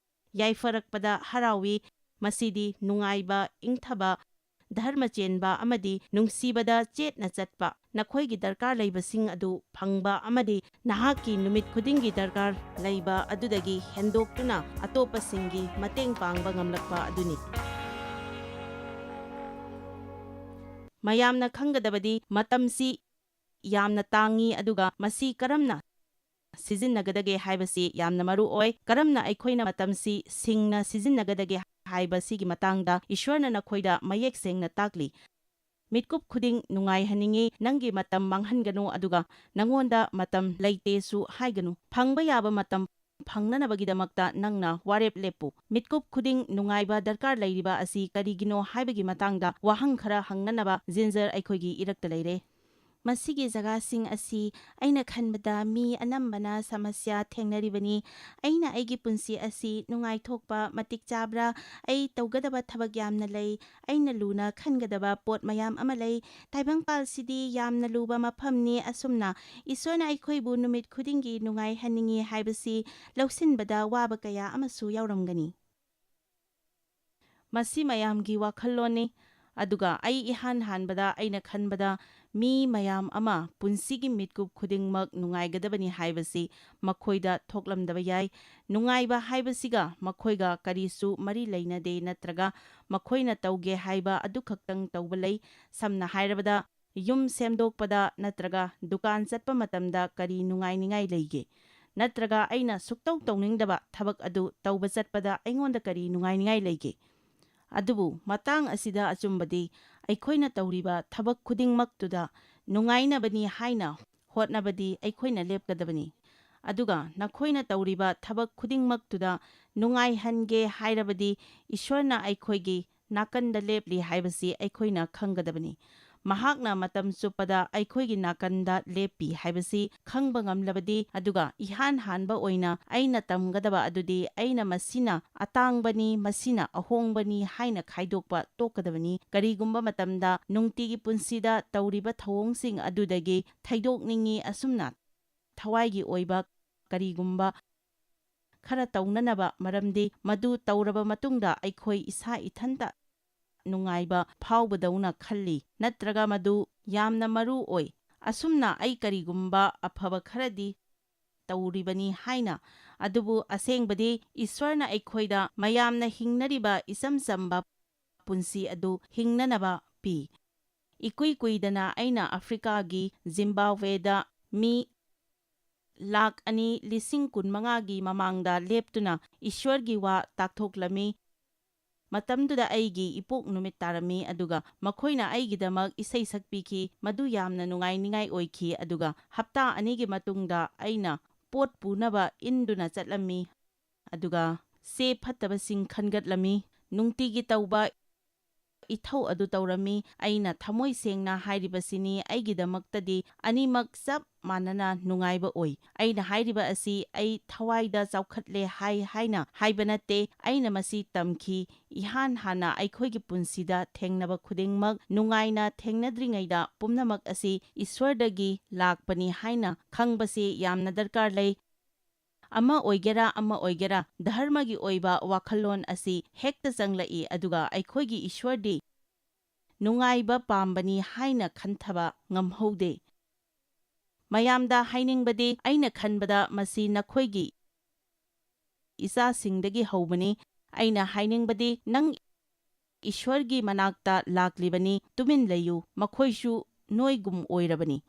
ꯌꯥꯏꯐꯔꯛꯄꯗ ꯍꯔꯥꯎꯏ, ꯃꯁꯤꯗꯤ ꯅꯨꯡꯉꯥꯏꯕ, ꯏꯪꯊꯕ, ꯙꯔꯃ ꯆꯦꯟꯕ ꯑꯃꯗꯤ ꯅꯨꯡꯁꯤꯕꯗ ꯆꯦꯠꯅ ꯆꯠꯄ, ꯅꯈꯣꯏꯒꯤ ꯗꯔꯀꯥꯔ ꯂꯩꯕꯁꯤꯡ ꯑꯗꯨ ꯐꯪꯕ ꯑꯃꯗꯤ ꯅꯍꯥꯛꯀꯤ ꯅꯨꯃꯤꯠ ꯈꯨꯗꯤꯡꯒꯤ ꯗꯔꯀꯥꯔ ꯂꯩꯕ ꯑꯗꯨꯗꯒꯤ ꯍꯦꯟꯗꯣꯛꯇꯨꯅ ꯑꯇꯣꯞꯄꯁꯤꯡꯒꯤ ꯃꯇꯦꯡ ꯄꯥꯡꯕ ꯉꯝꯂꯛꯄ ꯑꯗꯨꯅꯤ꯫ ꯃꯌꯥꯝꯅ ꯈꯪꯒꯗꯕꯗꯤ ꯃꯇꯝꯁꯤ ꯌꯥꯝꯅ ꯇꯥꯡꯏ ꯑꯗꯨꯒ ꯃꯁꯤ ꯀꯔꯝꯅ ꯁꯤꯖꯤꯟꯅꯒꯗꯒꯦ ꯍꯥꯏꯕꯁꯤ ꯌꯥꯝꯅ ꯃꯔꯨ ꯑꯣꯏ꯫ ꯀꯔꯝꯅ ꯑꯩꯈꯣꯏꯅ ꯃꯇꯝꯁꯤ ꯁꯤꯡꯅ ꯁꯤꯖꯤꯟꯅꯒꯗꯒꯦ ꯍꯥꯏꯕꯁꯤꯒꯤ ꯃꯇꯥꯡꯗ ꯏꯁ꯭ꯋꯔꯅ ꯅꯈꯣꯏꯗ ꯃꯌꯦꯛ ꯁꯦꯡꯅ ꯇꯥꯛꯂꯤ꯫ ꯃꯤꯠꯀꯨꯞ ꯈꯨꯗꯤꯡ ꯅꯨꯡꯉꯥꯏꯍꯟꯅꯤꯡꯉꯤ, ꯅꯪꯒꯤ ꯃꯇꯝ ꯃꯥꯡꯍꯟꯒꯅꯨ ꯑꯗꯨꯒ ꯅꯪꯉꯣꯟꯗ ꯃꯇꯝ ꯂꯩꯇꯦꯁꯨ ꯍꯥꯏꯒꯅꯨ꯫ ꯐꯪꯕ ꯌꯥꯕ ꯃꯇꯝ ꯐꯪꯅꯅꯕꯒꯤꯗꯃꯛꯇ ꯅꯪꯅ ꯋꯥꯔꯦꯞ ꯂꯦꯞꯄꯨ꯫ ꯃꯤꯠꯀꯨꯞ ꯈꯨꯗꯤꯡ ꯅꯨꯡꯉꯥꯏꯕ ꯗꯔꯀꯥꯔ ꯂꯩꯔꯤꯕ ꯑꯁꯤ ꯀꯔꯤꯒꯤꯅꯣ ꯍꯥꯏꯕꯒꯤ ꯃꯇꯥꯡꯗ ꯋꯥꯍꯪ ꯈꯔ ꯍꯪꯅꯅꯕ ꯖꯤꯟꯖꯔ ꯑꯩꯈꯣꯏꯒꯤ ꯏꯔꯛꯇ ꯂꯩꯔꯦ꯫ ꯃꯁꯤꯒꯤ ꯖꯒꯥꯁꯤꯡ ꯑꯁꯤ ꯑꯩꯅ ꯈꯟꯕꯗ ꯃꯤ ꯑꯅꯝꯕꯅ ꯁꯃꯁ꯭ꯌꯥ ꯊꯦꯡꯅꯔꯤꯕꯅꯤ꯫ ꯑꯩꯅ ꯑꯩꯒꯤ ꯄꯨꯟꯁꯤ ꯑꯁꯤ ꯅꯨꯡꯉꯥꯏꯊꯣꯛꯄ ꯃꯇꯤꯛ ꯆꯥꯕ꯭ꯔꯥ? ꯑꯩ ꯇꯧꯒꯗꯕ ꯊꯕꯛ ꯌꯥꯝꯅ ꯂꯩ꯫ ꯑꯩꯅ ꯂꯨꯅ ꯈꯟꯒꯗꯕ ꯄꯣꯠ ꯃꯌꯥꯝ ꯑꯃ ꯂꯩ꯫ ꯇꯥꯏꯕꯪꯄꯥꯜꯁꯤꯗꯤ ꯌꯥꯝꯅ ꯂꯨꯕ ꯃꯐꯝꯅꯤ꯫ ꯑꯁꯨꯝꯅ ꯏꯁ꯭ꯋꯔꯅ ꯑꯩꯈꯣꯏꯕꯨ ꯅꯨꯃꯤꯠ ꯈꯨꯗꯤꯡꯒꯤ ꯅꯨꯡꯉꯥꯏꯍꯟꯅꯤꯡꯉꯤ ꯍꯥꯏꯕꯁꯤ ꯂꯧꯁꯤꯟꯕꯗ ꯋꯥꯕ ꯀꯌꯥ ꯑꯃꯁꯨ ꯌꯥꯎꯔꯝꯒꯅꯤ꯫ ꯃꯁꯤ ꯃꯌꯥꯝꯒꯤ ꯋꯥꯈꯜꯂꯣꯟꯅꯤ, ꯑꯗꯨꯒ ꯑꯩ ꯏꯍꯥꯟ ꯍꯥꯟꯕꯗ ꯑꯩꯅ ꯈꯟꯕꯗ ꯃꯤ ꯃꯌꯥꯝ ꯑꯃ ꯄꯨꯟꯁꯤꯒꯤ ミꯠꯀꯨꯞ ꯈꯨꯗꯤꯡꯃꯛ ꯅꯨꯡꯉꯥꯏꯒꯗꯕꯅꯤ ꯍꯥꯏꯕꯁꯤ ꯃꯈꯣꯏꯗ ꯊꯣꯛꯂꯝꯗꯕ ꯌꯥꯏ꯫ ꯅꯨꯡꯉꯥꯏꯕ ꯍꯥꯏꯕꯁꯤꯒ ꯃꯈꯣꯏꯒ ꯀꯔꯤꯁꯨ ꯃꯔꯤ ꯂꯩꯅꯗꯦ, ꯅꯠꯇ꯭ꯔꯒ ꯃꯈꯣꯏꯅ ꯇꯧꯒꯦ ꯍꯥꯏꯕ ꯑꯗꯨꯈꯛꯇꯪ ꯇꯧꯕ ꯂꯩ꯫ ꯁꯝꯅ ꯍꯥꯏꯔꯕꯗ, ꯌꯨꯝ ꯁꯦꯝꯗꯣꯛꯄꯗ ꯅꯠꯇ꯭ꯔꯒ ꯗꯨꯀꯥꯟ ꯆꯠꯄ ꯃꯇꯝꯗ ꯀꯔꯤ ꯅꯨꯡꯉꯥꯏꯅꯤꯡꯉꯥꯏ ꯂꯩꯒꯦ? ꯅꯠꯇ꯭ꯔꯒ ꯑꯩꯅ ꯁꯨꯛꯇꯧ ꯇꯧꯅꯤꯡꯗꯕ ꯊꯕꯛ ꯑꯗꯨ ꯇꯧꯕ ꯆꯠꯄꯗ ꯑꯩꯉꯣꯟꯗ ꯀꯔꯤ ꯅꯨꯡꯉꯥꯏꯅꯤꯡꯉꯥꯏ ꯂꯩꯒꯦ? ꯑꯗꯨꯕꯨ ꯃꯇꯥꯡ ꯑꯁꯤꯗ ꯑꯆꯨꯝꯕꯗꯤ ꯑꯩꯈꯣꯏꯅ ꯇꯧꯔꯤꯕ ꯊꯕꯛ ꯈꯨꯗꯤꯡꯃꯛꯇꯨꯗ ꯅꯨꯡꯉꯥꯏꯅꯕꯅꯤ ꯍꯥꯏꯅ ꯍꯣꯠꯅꯕꯗꯤ ꯑꯩꯈꯣꯏꯅ ꯂꯦꯞꯀꯗꯕꯅꯤ꯫ ꯑꯗꯨꯒ ꯅꯈꯣꯏꯅ ꯇꯧꯔꯤꯕ ꯊꯕꯛ ꯈꯨꯗꯤꯡꯃꯛꯇꯨꯗ ꯅꯨꯡꯉꯥꯏꯍꯟꯒꯦ ꯍꯥꯏꯔꯕꯗꯤ ꯏꯁ꯭ꯋꯔꯅ ꯑꯩꯈꯣꯏꯒꯤ ꯅꯥꯀꯟꯗ ꯂꯦꯞꯂꯤ ꯍꯥꯏꯕꯁꯤ ꯑꯩꯈꯣꯏꯅ ꯈꯪꯒꯗꯕꯅꯤ꯫ ꯃꯍꯥꯛꯅ ꯃꯇꯝ ꯆꯨꯞꯄꯗ ꯑꯩꯈꯣꯏꯒꯤ ꯅꯥꯀꯟꯗ ꯂꯦꯞꯄꯤ ꯍꯥꯏꯕꯁꯤ ꯈꯪꯕ ꯉꯝꯂꯕꯗꯤ, ꯑꯗꯨꯒ ꯏꯍꯥꯟ ꯍꯥꯟꯕ ꯑꯣꯏꯅ ꯑꯩꯅ ꯇꯝꯒꯗꯕ ꯑꯗꯨꯗꯤ ꯑꯩꯅ ꯃꯁꯤꯅ ꯑꯇꯥꯡꯕꯅꯤ, ꯃꯁꯤꯅ ꯑꯍꯣꯡꯕꯅꯤ ꯍꯥꯏꯅ ꯈꯥꯏꯗꯣꯛꯄ ꯇꯣꯛꯀꯗꯕꯅꯤ꯫ ꯀꯔꯤꯒꯨꯝꯕ ꯃꯇꯝꯗ ꯅꯨꯡꯇꯤꯒꯤ ꯄꯨꯟꯁꯤꯗ ꯇꯧꯔꯤꯕ ꯊꯧꯑꯣꯡꯁꯤꯡ ꯑꯗꯨꯗꯒꯤ ꯊꯩꯗꯣꯛꯅꯤꯡꯉꯤ, ꯑꯁꯨꯝꯅ ꯊꯋꯥꯏꯒꯤ ꯑꯣꯏꯕ ꯀꯔꯤꯒꯨꯝꯕ ꯈꯔ ꯇꯧꯅꯅꯕ, ꯃꯔꯝꯗꯤ ꯃꯗꯨ ꯇꯧꯔꯕ ꯃꯇꯨꯡꯗ ꯑꯩꯈꯣꯏ ꯏꯁꯥ ꯏꯊꯟꯇ ꯅꯨꯡꯉꯥꯏꯕ ꯐꯥꯎꯕꯗꯧꯅ ꯈꯜꯂꯤ, ꯅꯠꯇ꯭ꯔꯒ ꯃꯗꯨ ꯌꯥꯝꯅ ꯃꯔꯨ ꯑꯣꯏ꯫ ꯑꯁꯨꯝꯅ ꯑꯩ ꯀꯔꯤꯒꯨꯝꯕ ꯑꯐꯕ ꯈꯔꯗꯤ ꯇꯧꯔꯤꯕꯅꯤ ꯍꯥꯏꯅ, ꯑꯗꯨꯕꯨ ꯑꯁꯦꯡꯕꯗꯤ ꯏꯁ꯭ꯋꯔꯅ ꯑꯩꯈꯣꯏꯗ ꯃꯌꯥꯝꯅ ꯍꯤꯡꯅꯔꯤꯕ ꯏꯆꯝ ꯆꯝꯕ ꯄꯨꯟꯁꯤ ꯑꯗꯨ ꯍꯤꯡꯅꯅꯕ ꯄꯤ꯫ ꯏꯀꯨꯏ ꯀꯨꯏꯗꯅ ꯑꯩꯅ ꯑꯐ꯭ꯔꯤꯀꯥꯒꯤ ꯖꯤꯝꯕꯥꯕ꯭ꯋꯦꯗ ꯃꯤ 2,15,000ꯒꯤ ꯃꯃꯥꯡꯗ ꯂꯦꯞꯇꯨꯅ ꯏꯁ꯭ꯋꯔꯒꯤ ꯋꯥ ꯇꯥꯛꯊꯣꯛꯂꯝꯃꯤ꯫ ꯃꯇꯝꯗꯨꯗ ꯑꯩꯒꯤ ꯏꯄꯣꯛ ꯅꯨꯃꯤꯠ ꯇꯥꯔꯝꯃꯤ, ꯑꯗꯨꯒ ꯃꯈꯣꯏꯅ ꯑꯩꯒꯤꯗꯃꯛ ꯏꯁꯩ ꯁꯛꯄꯤꯈꯤ꯫ ꯃꯗꯨ ꯌꯥꯝꯅ ꯅꯨꯡꯉꯥꯏꯅꯤꯡꯉꯥꯏ ꯑꯣꯏꯈꯤ꯫ ꯑꯗꯨꯒ ꯍꯞꯇꯥ 2ꯒꯤ ꯃꯇꯨꯡꯗ ꯑꯩꯅ ꯄꯣꯠ ꯄꯨꯅꯕ ꯏꯟꯗꯨꯅ ꯆꯠꯂꯝꯃꯤ, ꯑꯗꯨꯒ ꯆꯦ ꯐꯠꯇꯕꯁꯤꯡ ꯈꯟꯒꯠꯂꯝꯃꯤ, ꯅꯨꯡꯇꯤꯒꯤ ꯇꯧꯕ ꯏꯊꯧ ꯑꯗꯨ ꯇꯧꯔꯝꯃꯤ꯫ ꯑꯩꯅ ꯊꯃꯣꯏ ꯁꯦꯡꯅ ꯍꯥꯏꯔꯤꯕꯁꯤꯅꯤ, ꯑꯩꯒꯤꯗꯃꯛꯇꯗꯤ ꯑꯅꯤꯃꯛ ꯆꯞ ꯃꯥꯟꯅꯅ ꯅꯨꯡꯉꯥꯏꯕ ꯑꯣꯏ꯫ ꯑꯩꯅ ꯍꯥꯏꯔꯤꯕ ꯑꯁꯤ ꯑꯩ ꯊꯋꯥꯏꯗ ꯆꯥꯎꯈꯠꯂꯦ ꯍꯥꯏꯅ ꯍꯥꯏꯕ ꯅꯠꯇꯦ꯫ ꯑꯩꯅ ꯃꯁꯤ ꯇꯝꯈꯤ꯫ ꯏꯍꯥꯟ ꯍꯥꯟꯅ ꯑꯩꯈꯣꯏꯒꯤ ꯄꯨꯟꯁꯤꯗ ꯊꯦꯡꯅꯕ ꯈꯨꯗꯤꯡꯃꯛ ꯅꯨꯡꯉꯥꯏꯅ ꯊꯦꯡꯅꯗ꯭ꯔꯤꯉꯩꯗ ꯄꯨꯝꯅꯃꯛ ꯑꯁꯤ ꯏꯁ꯭ꯋꯔꯗꯒꯤ ꯂꯥꯛꯄꯅꯤ ꯍꯥꯏꯅ ꯈꯪꯕꯁꯤ ꯌꯥꯝꯅ ꯗꯔꯀꯥꯔ ꯂꯩ꯫ ꯑꯃ ꯑꯣꯏꯒꯦꯔꯥ ꯑꯃ ꯑꯣꯏꯒꯦꯔꯥ, ꯙꯔꯃꯒꯤ ꯑꯣꯏꯕ ꯋꯥꯈꯜꯂꯣꯟ ꯑꯁꯤ ꯍꯦꯛꯇ ꯆꯪꯂꯛꯏ, ꯑꯗꯨꯒ ꯑꯩꯈꯣꯏꯒꯤ ꯏꯁ꯭ꯋꯔꯗꯤ ꯅꯨꯡꯉꯥꯏꯕ ꯄꯥꯝꯕꯅꯤ ꯍꯥꯏꯅ ꯈꯟꯊꯕ ꯉꯝꯍꯧꯗꯦ꯫ ꯃꯌꯥꯝꯗ ꯍꯥꯏꯅꯤꯡꯕꯗꯤ, ꯑꯩꯅ ꯈꯟꯕꯗ ꯃꯁꯤ ꯅꯈꯣꯏꯒꯤ ꯏꯆꯥꯁꯤꯡꯗꯒꯤ ꯍꯧꯕꯅꯤ꯫ ꯑꯩꯅ ꯍꯥꯏꯅꯤꯡꯕꯗꯤ, ꯅꯪ ꯏꯁ꯭ꯋꯔꯒꯤ ꯃꯅꯥꯛꯇ ꯂꯥꯛꯂꯤꯕꯅꯤ, ꯇꯨꯃꯤꯟ ꯂꯩꯌꯨ, ꯃꯈꯣꯏꯁꯨ ꯅꯣꯏꯒꯨꯝ ꯑꯣꯏꯔꯕꯅꯤ꯫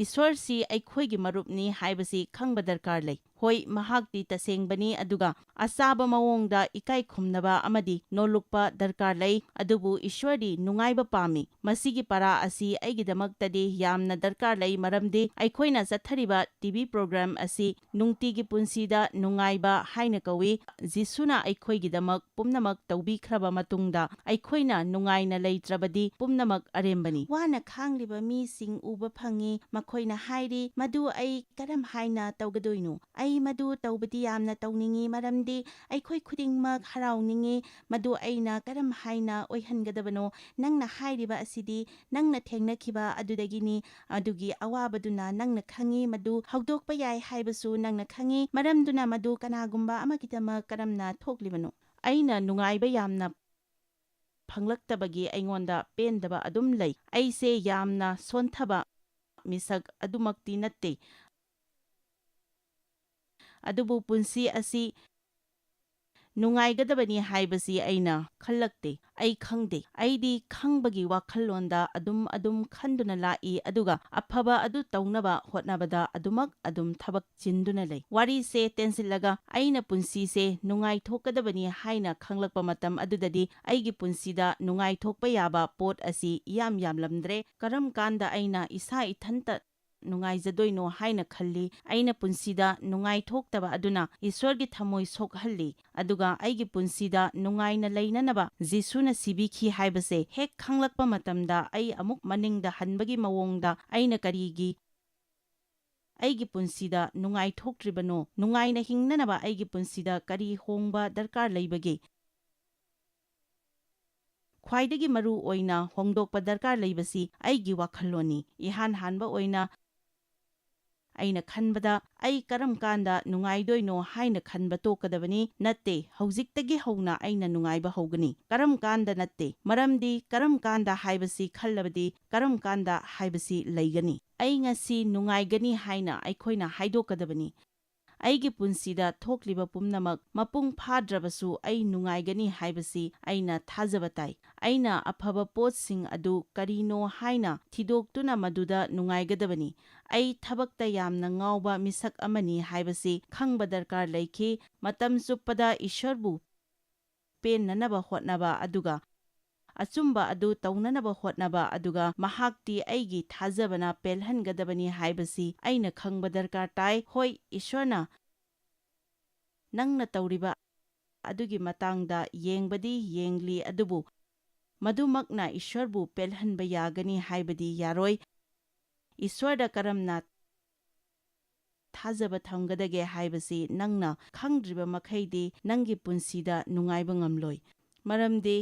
ꯏꯁ꯭ꯋꯔꯁꯤ ꯑꯩꯈꯣꯏꯒꯤ ꯃꯔꯨꯞꯅꯤ ꯍꯥꯏꯕꯁꯤ ꯈꯪꯕ ꯗꯔꯀꯥꯔ ꯂꯩ꯫ ꯍꯣꯏ ꯃꯍꯥꯛꯇꯤ ꯇꯁꯦꯡꯕꯅꯤ ꯑꯗꯨꯒ ꯑꯆꯥꯕ ꯃꯑꯣꯡꯗ ꯏꯀꯥꯏ ꯈꯨꯝꯅꯕ ꯑꯃꯗꯤ ꯅꯣꯜꯂꯨꯛꯄ ꯗꯔꯀꯥꯔ ꯂꯩ ꯑꯗꯨꯕꯨ ꯏꯁ꯭ꯋꯔꯗꯤ ꯅꯨꯡꯉꯥꯏꯕ ꯄꯥꯝꯃꯤ ꯃꯁꯤꯒꯤ ꯄꯔꯥ ꯑꯁꯤ ꯑꯩꯒꯤꯗꯃꯛꯇꯗꯤ ꯌꯥꯝꯅ ꯗꯔꯀꯥꯔ ꯂꯩ ꯃꯔꯝꯗꯤ ꯑꯩꯈꯣꯏꯅ ꯆꯠꯊꯔꯤꯕ ꯇꯤꯚꯤ ꯄ꯭ꯔꯣꯒ꯭ꯔꯥꯝ ꯑꯁꯤ ꯅꯨꯡꯇꯤꯒꯤ ꯄꯨꯟꯁꯤꯗ ꯅꯨꯡꯉꯥꯏꯕ ꯍꯥꯏꯅ ꯀꯧꯏ ꯖꯤꯁꯨꯅ ꯑꯩꯈꯣꯏꯒꯤꯗꯃꯛ ꯄꯨꯝꯅꯃꯛ ꯇꯧꯕꯤꯈ꯭ꯔꯕ ꯃꯇꯨꯡꯗ ꯑꯩꯈꯣꯏꯅ ꯅꯨꯡꯉꯥꯏꯅ ꯂꯩꯇ꯭ꯔꯕꯗꯤ ꯄꯨꯝꯅꯃꯛ ꯑꯔꯦꯝꯕꯅꯤ ꯋꯥꯅ ꯈꯥꯡꯂꯤꯕ ꯃꯤꯁꯤꯡ ꯎꯕ ꯐꯪꯏ ꯃꯈꯣꯏꯅ ꯍꯥꯏꯔꯤ ꯃꯗꯨ ꯑꯩ ꯀꯔꯝ ꯍꯥꯏꯅ ꯇꯧꯒꯗꯣꯏꯅꯣ ꯑꯩ ꯃꯗꯨ ꯇꯧꯕꯗꯤ ꯌꯥꯝꯅ ꯇꯧꯅꯤꯡꯏ ꯃꯔꯝꯗꯤ ꯑꯩꯈꯣꯏ ꯈꯨꯗꯤꯡꯃꯛ ꯍꯔꯥꯎꯅꯤꯡꯏ ꯃꯗꯨ ꯑꯩꯅ ꯀꯔꯝ ꯍꯥꯏꯅ ꯑꯣꯏꯍꯟꯒꯗꯕꯅꯣ ꯅꯪꯅ ꯍꯥꯏꯔꯤꯕ ꯑꯁꯤꯗꯤ ꯅꯪꯅ ꯊꯦꯡꯅꯈꯤꯕ ꯑꯗꯨꯗꯒꯤꯅꯤ ꯑꯗꯨꯒꯤ ꯑꯋꯥꯕꯗꯨꯅ ꯅꯪꯅ ꯈꯪꯏ ꯃꯗꯨ ꯍꯧꯗꯣꯛꯄ ꯌꯥꯏ ꯍꯥꯏꯕꯁꯨ ꯅꯪꯅ ꯈꯪꯏ ꯃꯔꯝꯗꯨꯅ ꯃꯗꯨ ꯀꯅꯥꯒꯨꯝꯕ ꯑꯃꯒꯤꯗꯃꯛ ꯀꯔꯝꯅ ꯊꯣꯛꯂꯤꯕꯅꯣ ꯑꯩꯅ ꯅꯨꯡꯉꯥꯏꯕ ꯌꯥꯝꯅ ꯐꯪꯂꯛꯇꯕꯒꯤ ꯑꯩꯉꯣꯟꯗ ꯄꯦꯟꯗꯕ ꯑꯗꯨꯝ ꯂꯩ ꯑꯩꯁꯦ ꯌꯥꯝꯅ ꯁꯣꯟꯊꯕ ꯃꯤꯁꯛ ꯑꯗꯨꯃꯛꯇꯤ ꯅꯠꯇꯦ ꯑꯗꯨꯕꯨ ꯄꯨꯟꯁꯤ ꯑꯁꯤ ꯅꯨꯡꯉꯥꯏꯒꯗꯕꯅꯤ ꯍꯥꯏꯕꯁꯤ ꯑꯩꯅ ꯈꯜꯂꯛꯇꯦ ꯑꯩ ꯈꯪꯗꯦ ꯑꯩꯗꯤ ꯈꯪꯕꯒꯤ ꯋꯥꯈꯜꯂꯣꯟꯗ ꯑꯗꯨꯝ ꯈꯟꯗꯨꯅ ꯂꯥꯛꯏ ꯑꯗꯨꯒ ꯑꯐꯕ ꯑꯗꯨ ꯇꯧꯅꯕ ꯍꯣꯠꯅꯕꯗ ꯑꯗꯨꯝ ꯊꯕꯛ ꯆꯤꯟꯗꯨꯅ ꯂꯩ ꯋꯥꯔꯤꯁꯦ ꯇꯦꯟꯁꯤꯜꯂꯒ ꯑꯩꯅ ꯄꯨꯟꯁꯤꯁꯦ ꯅꯨꯡꯉꯥꯏꯊꯣꯛꯀꯗꯕꯅꯤ ꯍꯥꯏꯅ ꯈꯪꯂꯛꯄ ꯃꯇꯝ ꯑꯗꯨꯗꯗꯤ ꯑꯩꯒꯤ ꯄꯨꯟꯁꯤꯗ ꯅꯨꯡꯉꯥꯏꯊꯣꯛꯄ ꯌꯥꯕ ꯄꯣꯠ ꯑꯁꯤ ꯌꯥꯝꯂꯝꯗ꯭ꯔꯦ ꯀꯔꯝ ꯀꯥꯟꯗ ꯑꯩꯅ ꯏꯁꯥ ꯏꯊꯟꯇ ꯅꯨꯡꯉꯥꯏꯖꯗꯣꯏꯅꯣ ꯍꯥꯏꯅ ꯈꯜꯂꯤ ꯑꯩꯅ ꯄꯨꯟꯁꯤꯗ ꯅꯨꯡꯉꯥꯏꯊꯣꯛꯇꯕ ꯑꯗꯨꯅ ꯏꯁ꯭ꯋꯔꯒꯤ ꯊꯃꯣꯏ ꯁꯣꯛꯍꯜꯂꯤ ꯑꯗꯨꯒ ꯑꯩꯒꯤ ꯄꯨꯟꯁꯤꯗ ꯅꯨꯡꯉꯥꯏꯅ ꯂꯩꯅꯅꯕ ꯖꯤꯁꯨꯅ ꯁꯤꯕꯤꯈꯤ ꯍꯥꯏꯕꯁꯦ ꯍꯦꯛ ꯈꯪꯂꯛꯄ ꯃꯇꯝꯗ ꯑꯩ ꯑꯃꯨꯛ ꯃꯅꯤꯡꯗ ꯍꯟꯕꯒꯤ ꯃꯑꯣꯡꯗ ꯑꯩꯅ ꯀꯔꯤꯒꯤ ꯑꯩꯒꯤ ꯄꯨꯟꯁꯤꯗ ꯅꯨꯡꯉꯥꯏꯊꯣꯛꯇ꯭ꯔꯤꯕꯅꯣ ꯅꯨꯡꯉꯥꯏꯅ ꯍꯤꯡꯅꯅꯕ ꯑꯩꯒꯤ ꯄꯨꯟꯁꯤꯗ ꯀꯔꯤ ꯍꯣꯡꯕ ꯗꯔꯀꯥꯔ ꯂꯩꯕꯒꯦ ꯈ꯭ꯋꯥꯏꯗꯒꯤ ꯃꯔꯨ ꯑꯣꯏꯅ ꯍꯣꯡꯗꯣꯛꯄ ꯗꯔꯀꯥꯔ ꯂꯩꯕꯁꯤ ꯑꯩꯒꯤ ꯋꯥꯈꯜꯂꯣꯟꯅꯤ ꯏꯍꯥꯟ ꯍꯥꯟꯕ ꯑꯣꯏꯅ ꯑꯩꯅ ꯈꯟꯕꯗ ꯑꯩ ꯀꯔꯝ ꯀꯥꯟꯗ ꯅꯨꯡꯉꯥꯏꯗꯣꯏꯅꯣ ꯍꯥꯏꯅ ꯈꯟꯕ ꯇꯣꯛꯀꯗꯕꯅꯤ ꯅꯠꯇꯦ ꯍꯧꯖꯤꯛꯇꯒꯤ ꯍꯧꯅ ꯑꯩꯅ ꯅꯨꯡꯉꯥꯏꯕ ꯍꯧꯒꯅꯤ ꯀꯔꯝ ꯀꯥꯟꯗ ꯅꯠꯇꯦ ꯃꯔꯝꯗꯤ ꯀꯔꯝ ꯀꯥꯟꯗ ꯍꯥꯏꯕꯁꯤ ꯈꯜꯂꯕꯗꯤ ꯀꯔꯝ ꯀꯥꯟꯗ ꯍꯥꯏꯕꯁꯤ ꯂꯩꯒꯅꯤ ꯑꯩ ꯉꯁꯤ ꯅꯨꯡꯉꯥꯏꯒꯅꯤ ꯍꯥꯏꯅ ꯑꯩꯈꯣꯏꯅ ꯍꯥꯏꯗꯣꯛꯀꯗꯕꯅꯤ ꯑꯩꯒꯤ ꯄꯨꯟꯁꯤꯗ ꯊꯣꯛꯂꯤꯕ ꯄꯨꯝꯅꯃꯛ ꯃꯄꯨꯡ ꯐꯥꯗ꯭ꯔꯕꯁꯨ ꯑꯩ ꯅꯨꯡꯉꯥꯏꯒꯅꯤ ꯍꯥꯏꯕꯁꯤ ꯑꯩꯅ ꯊꯥꯖꯕ ꯇꯥꯏ ꯑꯩꯅ ꯑꯐꯕ ꯄꯣꯠꯁꯤꯡ ꯑꯗꯨ ꯀꯔꯤꯅꯣ ꯍꯥꯏꯅ ꯊꯤꯗꯣꯛꯇꯨꯅ ꯃꯗꯨꯗ ꯅꯨꯡꯉꯥꯏꯒꯗꯕꯅꯤ ꯑꯩ ꯊꯕꯛꯇ ꯌꯥꯝꯅ ꯉꯥꯎꯕ ミꯁꯛ ꯑꯃꯅꯤ ꯍꯥꯏꯕꯁꯤ ꯈꯪꯕ ꯗꯔꯀꯥꯔ ꯂꯩꯈꯤ ꯃꯇꯝ ꯆꯨꯞꯄꯗ ꯏꯁ꯭ꯋꯔꯕꯨ ꯄꯦꯟꯅꯅꯕ ꯍꯣꯠꯅꯕ ꯑꯗꯨꯒ ꯑꯆꯨꯝꯕ ꯑꯗꯨ ꯇꯧꯅꯅꯕ ꯍꯣꯠꯅꯕ ꯑꯗꯨꯒ ꯃꯍꯥꯛꯇꯤ ꯑꯩꯒꯤ ꯊꯥꯖꯕꯅ ꯄꯦꯜꯍꯟꯒꯗꯕꯅꯤ ꯍꯥꯏꯕꯁꯤ ꯑꯩꯅ ꯈꯪꯕ ꯗꯔꯀꯥꯔ ꯇꯥꯏ ꯍꯣꯏ ꯏꯁ꯭ꯋꯔꯅ ꯅꯪꯅ ꯇꯧꯔꯤꯕ ꯑꯗꯨꯒꯤ ꯃꯇꯥꯡꯗ ꯌꯦꯡꯕꯗꯤ ꯌꯦꯡꯂꯤ ꯑꯗꯨꯕꯨ ꯃꯗꯨꯃꯛꯅ ꯏꯁ꯭ꯋꯔꯕꯨ ꯄꯦꯜꯍꯟꯕ ꯌꯥꯒꯅꯤ ꯍꯥꯏꯕꯗꯤ ꯌꯥꯔꯣꯏ ꯏꯁ꯭ꯋꯔꯗ ꯀꯔꯝꯅ ꯊꯥꯖꯕ ꯊꯝꯒꯗꯒꯦ ꯍꯥꯏꯕꯁꯤ ꯅꯪꯅ ꯈꯪꯗ꯭ꯔꯤꯕ ꯃꯈꯩꯗꯤ ꯅꯪꯒꯤ ꯄꯨꯟꯁꯤꯗ ꯅꯨꯡꯉꯥꯏꯕ ꯉꯝꯂꯣꯏ ꯃꯔꯝꯗꯤ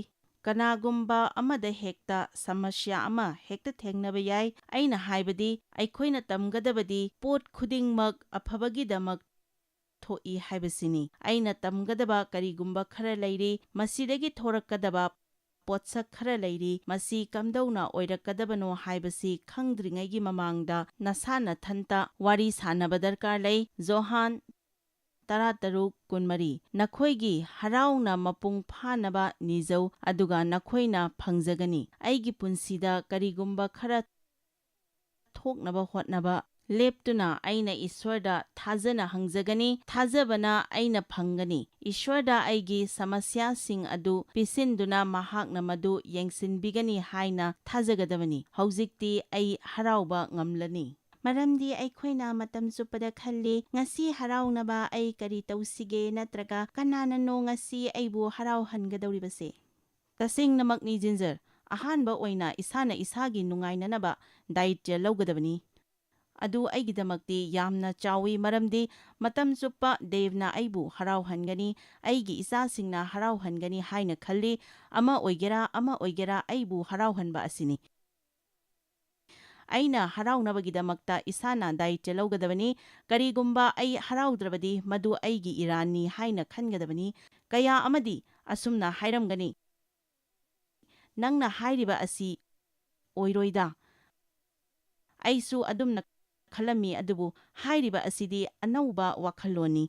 ꯀꯅꯥꯒꯨꯝꯕ ꯑꯃꯗ ꯍꯦꯛꯇ ꯁꯃꯁ꯭ꯌꯥ ꯑꯃ ꯍꯦꯛꯇ ꯊꯦꯡꯅꯕ ꯌꯥꯏ ꯑꯩꯅ ꯍꯥꯏꯕꯗꯤ ꯑꯩꯈꯣꯏꯅ ꯇꯝꯒꯗꯕꯗꯤ ꯄꯣꯠ ꯈꯨꯗꯤꯡꯃꯛ ꯑꯐꯕꯒꯤꯗꯃꯛ ꯊꯣꯛꯏ ꯍꯥꯏꯕꯁꯤꯅꯤ ꯑꯩꯅ ꯇꯝꯒꯗꯕ ꯀꯔꯤꯒꯨꯝꯕ ꯈꯔ ꯂꯩꯔꯤ ꯃꯁꯤꯗꯒꯤ ꯊꯣꯔꯛꯀꯗꯕ ꯄꯣꯠꯁꯛ ꯈꯔ ꯂꯩꯔꯤ ꯃꯁꯤ ꯀꯝꯗꯧꯅ ꯑꯣꯏꯔꯛꯀꯗꯕꯅꯣ ꯍꯥꯏꯕꯁꯤ ꯈꯪꯗ꯭ꯔꯤꯉꯩꯒꯤ ꯃꯃꯥꯡꯗ ꯅꯁꯥ ꯅꯊꯟꯇ ꯋꯥꯔꯤ ꯁꯥꯟꯅꯕ ꯗꯔꯀꯥꯔ ꯂꯩ ꯖꯣꯍꯥꯟ 13:24 ꯅꯈꯣꯏꯒꯤ ꯍꯔꯥꯎꯅ ꯃꯄꯨꯡ ꯐꯥꯅꯕ ꯅꯤꯖꯧ ꯑꯗꯨꯒ ꯅꯈꯣꯏꯅ ꯐꯪꯖꯒꯅꯤ ꯑꯩꯒꯤ ꯄꯨꯟꯁꯤꯗ ꯀꯔꯤꯒꯨꯝꯕ ꯈꯔ ꯊꯣꯛꯅꯕ ꯍꯣꯠꯅꯕ ꯂꯦꯞꯇꯨꯅ ꯑꯩꯅ ꯏꯁ꯭ꯋꯔꯗ ꯊꯥꯖꯅ ꯍꯪꯖꯒꯅꯤ ꯊꯥꯖꯕꯅ ꯑꯩꯅ ꯐꯪꯒꯅꯤ ꯏꯁ꯭ꯋꯔꯗ ꯑꯩꯒꯤ ꯁꯃꯁ꯭ꯌꯥꯁꯤꯡ ꯑꯗꯨ ꯄꯤꯁꯤꯟꯗꯨꯅ ꯃꯍꯥꯛꯅ ꯃꯗꯨ ꯌꯦꯡꯁꯤꯟꯕꯤꯒꯅꯤ ꯍꯥꯏꯅ ꯊꯥꯖꯒꯗꯕꯅꯤ ꯍꯧꯖꯤꯛꯇꯤ ꯑꯩ ꯍꯔꯥꯎꯕ ꯉꯝꯂꯅꯤ ꯃꯔꯝꯗꯤ ꯑꯩꯈꯣꯏꯅ ꯃꯇꯝ ꯆꯨꯞꯄꯗ ꯈꯜꯂꯤ ꯉꯁꯤ ꯍꯔꯥꯎꯅꯕ ꯑꯩ ꯀꯔꯤ ꯇꯧꯁꯤꯒꯦ ꯅꯠꯇ꯭ꯔꯒ ꯀꯅꯥꯅꯅꯣ ꯉꯁꯤ ꯑꯩꯕꯨ ꯍꯔꯥꯎꯍꯟꯒꯗꯧꯔꯤꯕꯁꯦ ꯇꯁꯦꯡꯅꯃꯛꯅꯤ ꯖꯤꯟꯖꯔ ꯑꯍꯥꯟꯕ ꯑꯣꯏꯅ ꯏꯁꯥꯅ ꯏꯁꯥꯒꯤ ꯅꯨꯡꯉꯥꯏꯅꯅꯕ ꯗꯥꯌꯤꯠ꯭ꯌ ꯂꯧꯒꯗꯕꯅꯤ ꯑꯗꯨ ꯑꯩꯒꯤꯗꯃꯛꯇꯤ ꯌꯥꯝꯅ ꯆꯥꯎꯏ ꯃꯔꯝꯗꯤ ꯃꯇꯝ ꯆꯨꯞꯄ ꯗꯦꯕꯅ ꯑꯩꯕꯨ ꯍꯔꯥꯎꯍꯟꯒꯅꯤ ꯑꯩꯒꯤ ꯏꯆꯥꯁꯤꯡꯅ ꯍꯔꯥꯎꯍꯟꯒꯅꯤ ꯍꯥꯏꯅ ꯈꯜꯂꯤ ꯑꯃ ꯑꯣꯏꯒꯦꯔꯥ ꯑꯩꯕꯨ ꯍꯔꯥꯎꯍꯟꯕ ꯑꯁꯤꯅꯤ ꯑꯩꯅ ꯍꯔꯥꯎꯅꯕꯒꯤꯗꯃꯛꯇ ꯏꯁꯥꯅ ꯗꯥꯌꯤꯠ꯭ꯌ ꯂꯧꯒꯗꯕꯅꯤ ꯀꯔꯤꯒꯨꯝꯕ ꯑꯩ ꯍꯔꯥꯎꯗ꯭ꯔꯕꯗꯤ ꯃꯗꯨ ꯑꯩꯒꯤ ꯏꯔꯥꯟꯅꯤ ꯍꯥꯏꯅ ꯈꯟꯒꯗꯕꯅꯤ ꯀꯌꯥ ꯑꯃꯗꯤ ꯑꯁꯨꯝꯅ ꯍꯥꯏꯔꯝꯒꯅꯤ ꯅꯪꯅ ꯍꯥꯏꯔꯤꯕ ꯑꯁꯤ ꯑꯣꯏꯔꯣꯏꯗ ꯑꯩꯁꯨ ꯑꯗꯨꯝꯅ ꯈꯜꯂꯝꯃꯤ ꯑꯗꯨꯕꯨ ꯍꯥꯏꯔꯤꯕ ꯑꯁꯤꯗꯤ ꯑꯅꯧꯕ ꯋꯥꯈꯜꯂꯣꯟꯅꯤ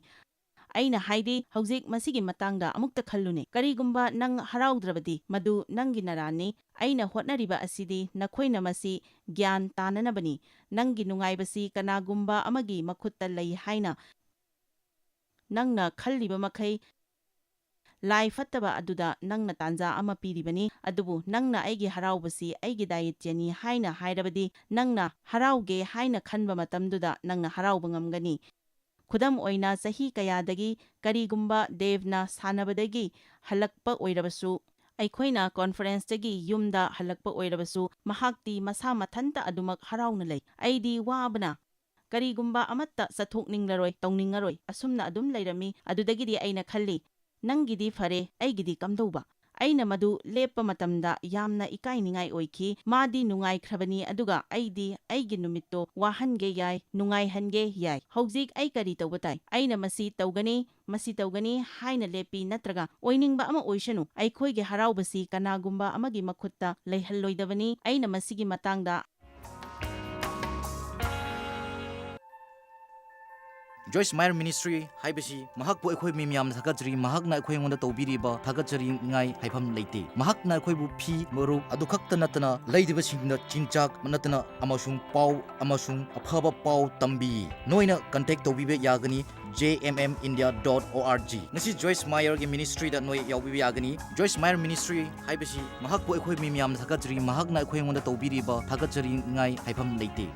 ꯑꯩꯅ ꯍꯥꯏꯗꯤ ꯍꯧꯖꯤꯛ ꯃꯁꯤꯒꯤ ꯃꯇꯥꯡꯗ ꯑꯃꯨꯛꯇ ꯈꯜꯂꯨꯅꯦ ꯀꯔꯤꯒꯨꯝꯕ ꯅꯪ ꯍꯔꯥꯎꯗ꯭ꯔꯕꯗꯤ ꯃꯗꯨ ꯅꯪꯒꯤ ꯅꯔꯥꯟꯅꯤ ꯑꯩꯅ ꯍꯣꯠꯅꯔꯤꯕ ꯑꯁꯤꯗꯤ ꯅꯈꯣꯏꯅ ꯃꯁꯤ ꯒ꯭ꯌꯥꯟ ꯇꯥꯅꯅꯕꯅꯤ ꯅꯪꯒꯤ ꯅꯨꯡꯉꯥꯏꯕꯁꯤ ꯀꯅꯥꯒꯨꯝꯕ ꯑꯃꯒꯤ ꯃꯈꯨꯠꯇ ꯂꯩ ꯍꯥꯏꯅ ꯅꯪꯅ ꯈꯜꯂꯤꯕ ꯃꯈꯩ ꯂꯥꯏ ꯐꯠꯇꯕ ꯑꯗꯨꯗ ꯅꯪꯅ ꯇꯥꯟꯖꯥ ꯑꯃ ꯄꯤꯔꯤꯕꯅꯤ ꯑꯗꯨꯕꯨ ꯅꯪꯅ ꯑꯩꯒꯤ ꯍꯔꯥꯎꯕꯁꯤ ꯑꯩꯒꯤ ꯗꯥꯏꯌꯦꯠꯆꯅꯤ ꯍꯥꯏꯅ ꯍꯥꯏꯔꯕꯗꯤ ꯅꯪꯅ ꯍꯔꯥꯎꯒꯦ ꯍꯥꯏꯅ ꯈꯟꯕ ꯃꯇꯝꯗꯨꯗ ꯅꯪꯅ ꯍꯔꯥꯎꯕ ꯉꯝꯒꯅꯤ ꯈꯨꯗꯝ ꯑꯣꯏꯅ ꯆꯍꯤ ꯀꯌꯥꯗꯒꯤ ꯀꯔꯤꯒꯨꯝꯕ ꯗꯦꯕꯅ ꯁꯥꯟꯅꯕꯗꯒꯤ ꯍꯜꯂꯛꯄ ꯑꯣꯏꯔꯕꯁꯨ ꯑꯩꯈꯣꯏꯅ ꯀꯣꯟꯐꯔꯦꯟꯁꯇꯒꯤ ꯌꯨꯝꯗ ꯍꯜꯂꯛꯄ ꯑꯣꯏꯔꯕꯁꯨ ꯃꯍꯥꯛꯇꯤ ꯃꯁꯥ ꯃꯊꯟꯇ ꯑꯗꯨꯃꯛ ꯍꯔꯥꯎꯅ ꯂꯩ ꯑꯩꯗꯤ ꯋꯥꯕꯅ ꯀꯔꯤꯒꯨꯝꯕ ꯑꯃꯠꯇ ꯆꯠꯊꯣꯛꯅꯤꯡꯂꯔꯣꯏ ꯇꯧꯅꯤꯡꯉꯔꯣꯏ ꯑꯁꯨꯝꯅ ꯑꯗꯨꯝ ꯂꯩꯔꯝꯃꯤ ꯑꯗꯨꯗꯒꯤꯗꯤ ꯑꯩꯅ ꯈꯜꯂꯤ ꯅꯪꯒꯤꯗꯤ ꯐꯔꯦ ꯑꯩꯒꯤꯗꯤ ꯀꯝꯗꯧꯕ ꯑꯩꯅ ꯃꯗꯨ ꯂꯦꯞꯄ ꯃꯇꯝꯗ ꯌꯥꯝꯅ ꯏꯀꯥꯏꯅꯤꯡꯉꯥꯏ ꯑꯣꯏꯈꯤ ꯃꯥꯗꯤ ꯅꯨꯡꯉꯥꯏꯈ꯭ꯔꯕꯅꯤ ꯑꯗꯨꯒ ꯑꯩꯗꯤ ꯑꯩꯒꯤ ꯅꯨꯃꯤꯠꯇꯣ ꯋꯥꯍꯟꯒꯦ ꯌꯥꯏ ꯅꯨꯡꯉꯥꯏꯍꯟꯒꯦ ꯌꯥꯏ ꯍꯧꯖꯤꯛ ꯑꯩ ꯀꯔꯤ ꯇꯧꯕ ꯇꯥꯏ ꯑꯩꯅ ꯃꯁꯤ ꯇꯧꯒꯅꯤ ꯍꯥꯏꯅ ꯂꯦꯞꯄꯤ ꯅꯠꯇ꯭ꯔꯒ ꯑꯣꯏꯅꯤꯡꯕ ꯑꯃ ꯑꯣꯏꯁꯅꯨ ꯑꯩꯈꯣꯏꯒꯤ ꯍꯔꯥꯎꯕꯁꯤ ꯀꯅꯥꯒꯨꯝꯕ ꯑꯃꯒꯤ ꯃꯈꯨꯠꯇ ꯂꯩꯍꯜꯂꯣꯏꯗꯕꯅꯤ ꯑꯩꯅ ꯃꯁꯤꯒꯤ ꯃꯇꯥꯡꯗ Joyce Meyer Ministry haibasi mahakpu ekhoi mi miyam thakajri mahakna ekhoi ngonda tawbiriba thakajri ngai haifam leite mahakna ekhoi bu phi moru adu khakta natana leidiba singna chinchak manatana amasung pau amasung aphaba pau tambi noina contact tawbibe yagani jmmindia.org nasi Joyce Meyer gi ministry da noi yawbibe yagani Joyce Meyer Ministry haibasi mahakpu ekhoi mi miyam thakajri mahakna ekhoi ngonda tawbiriba thakajri ngai haifam leite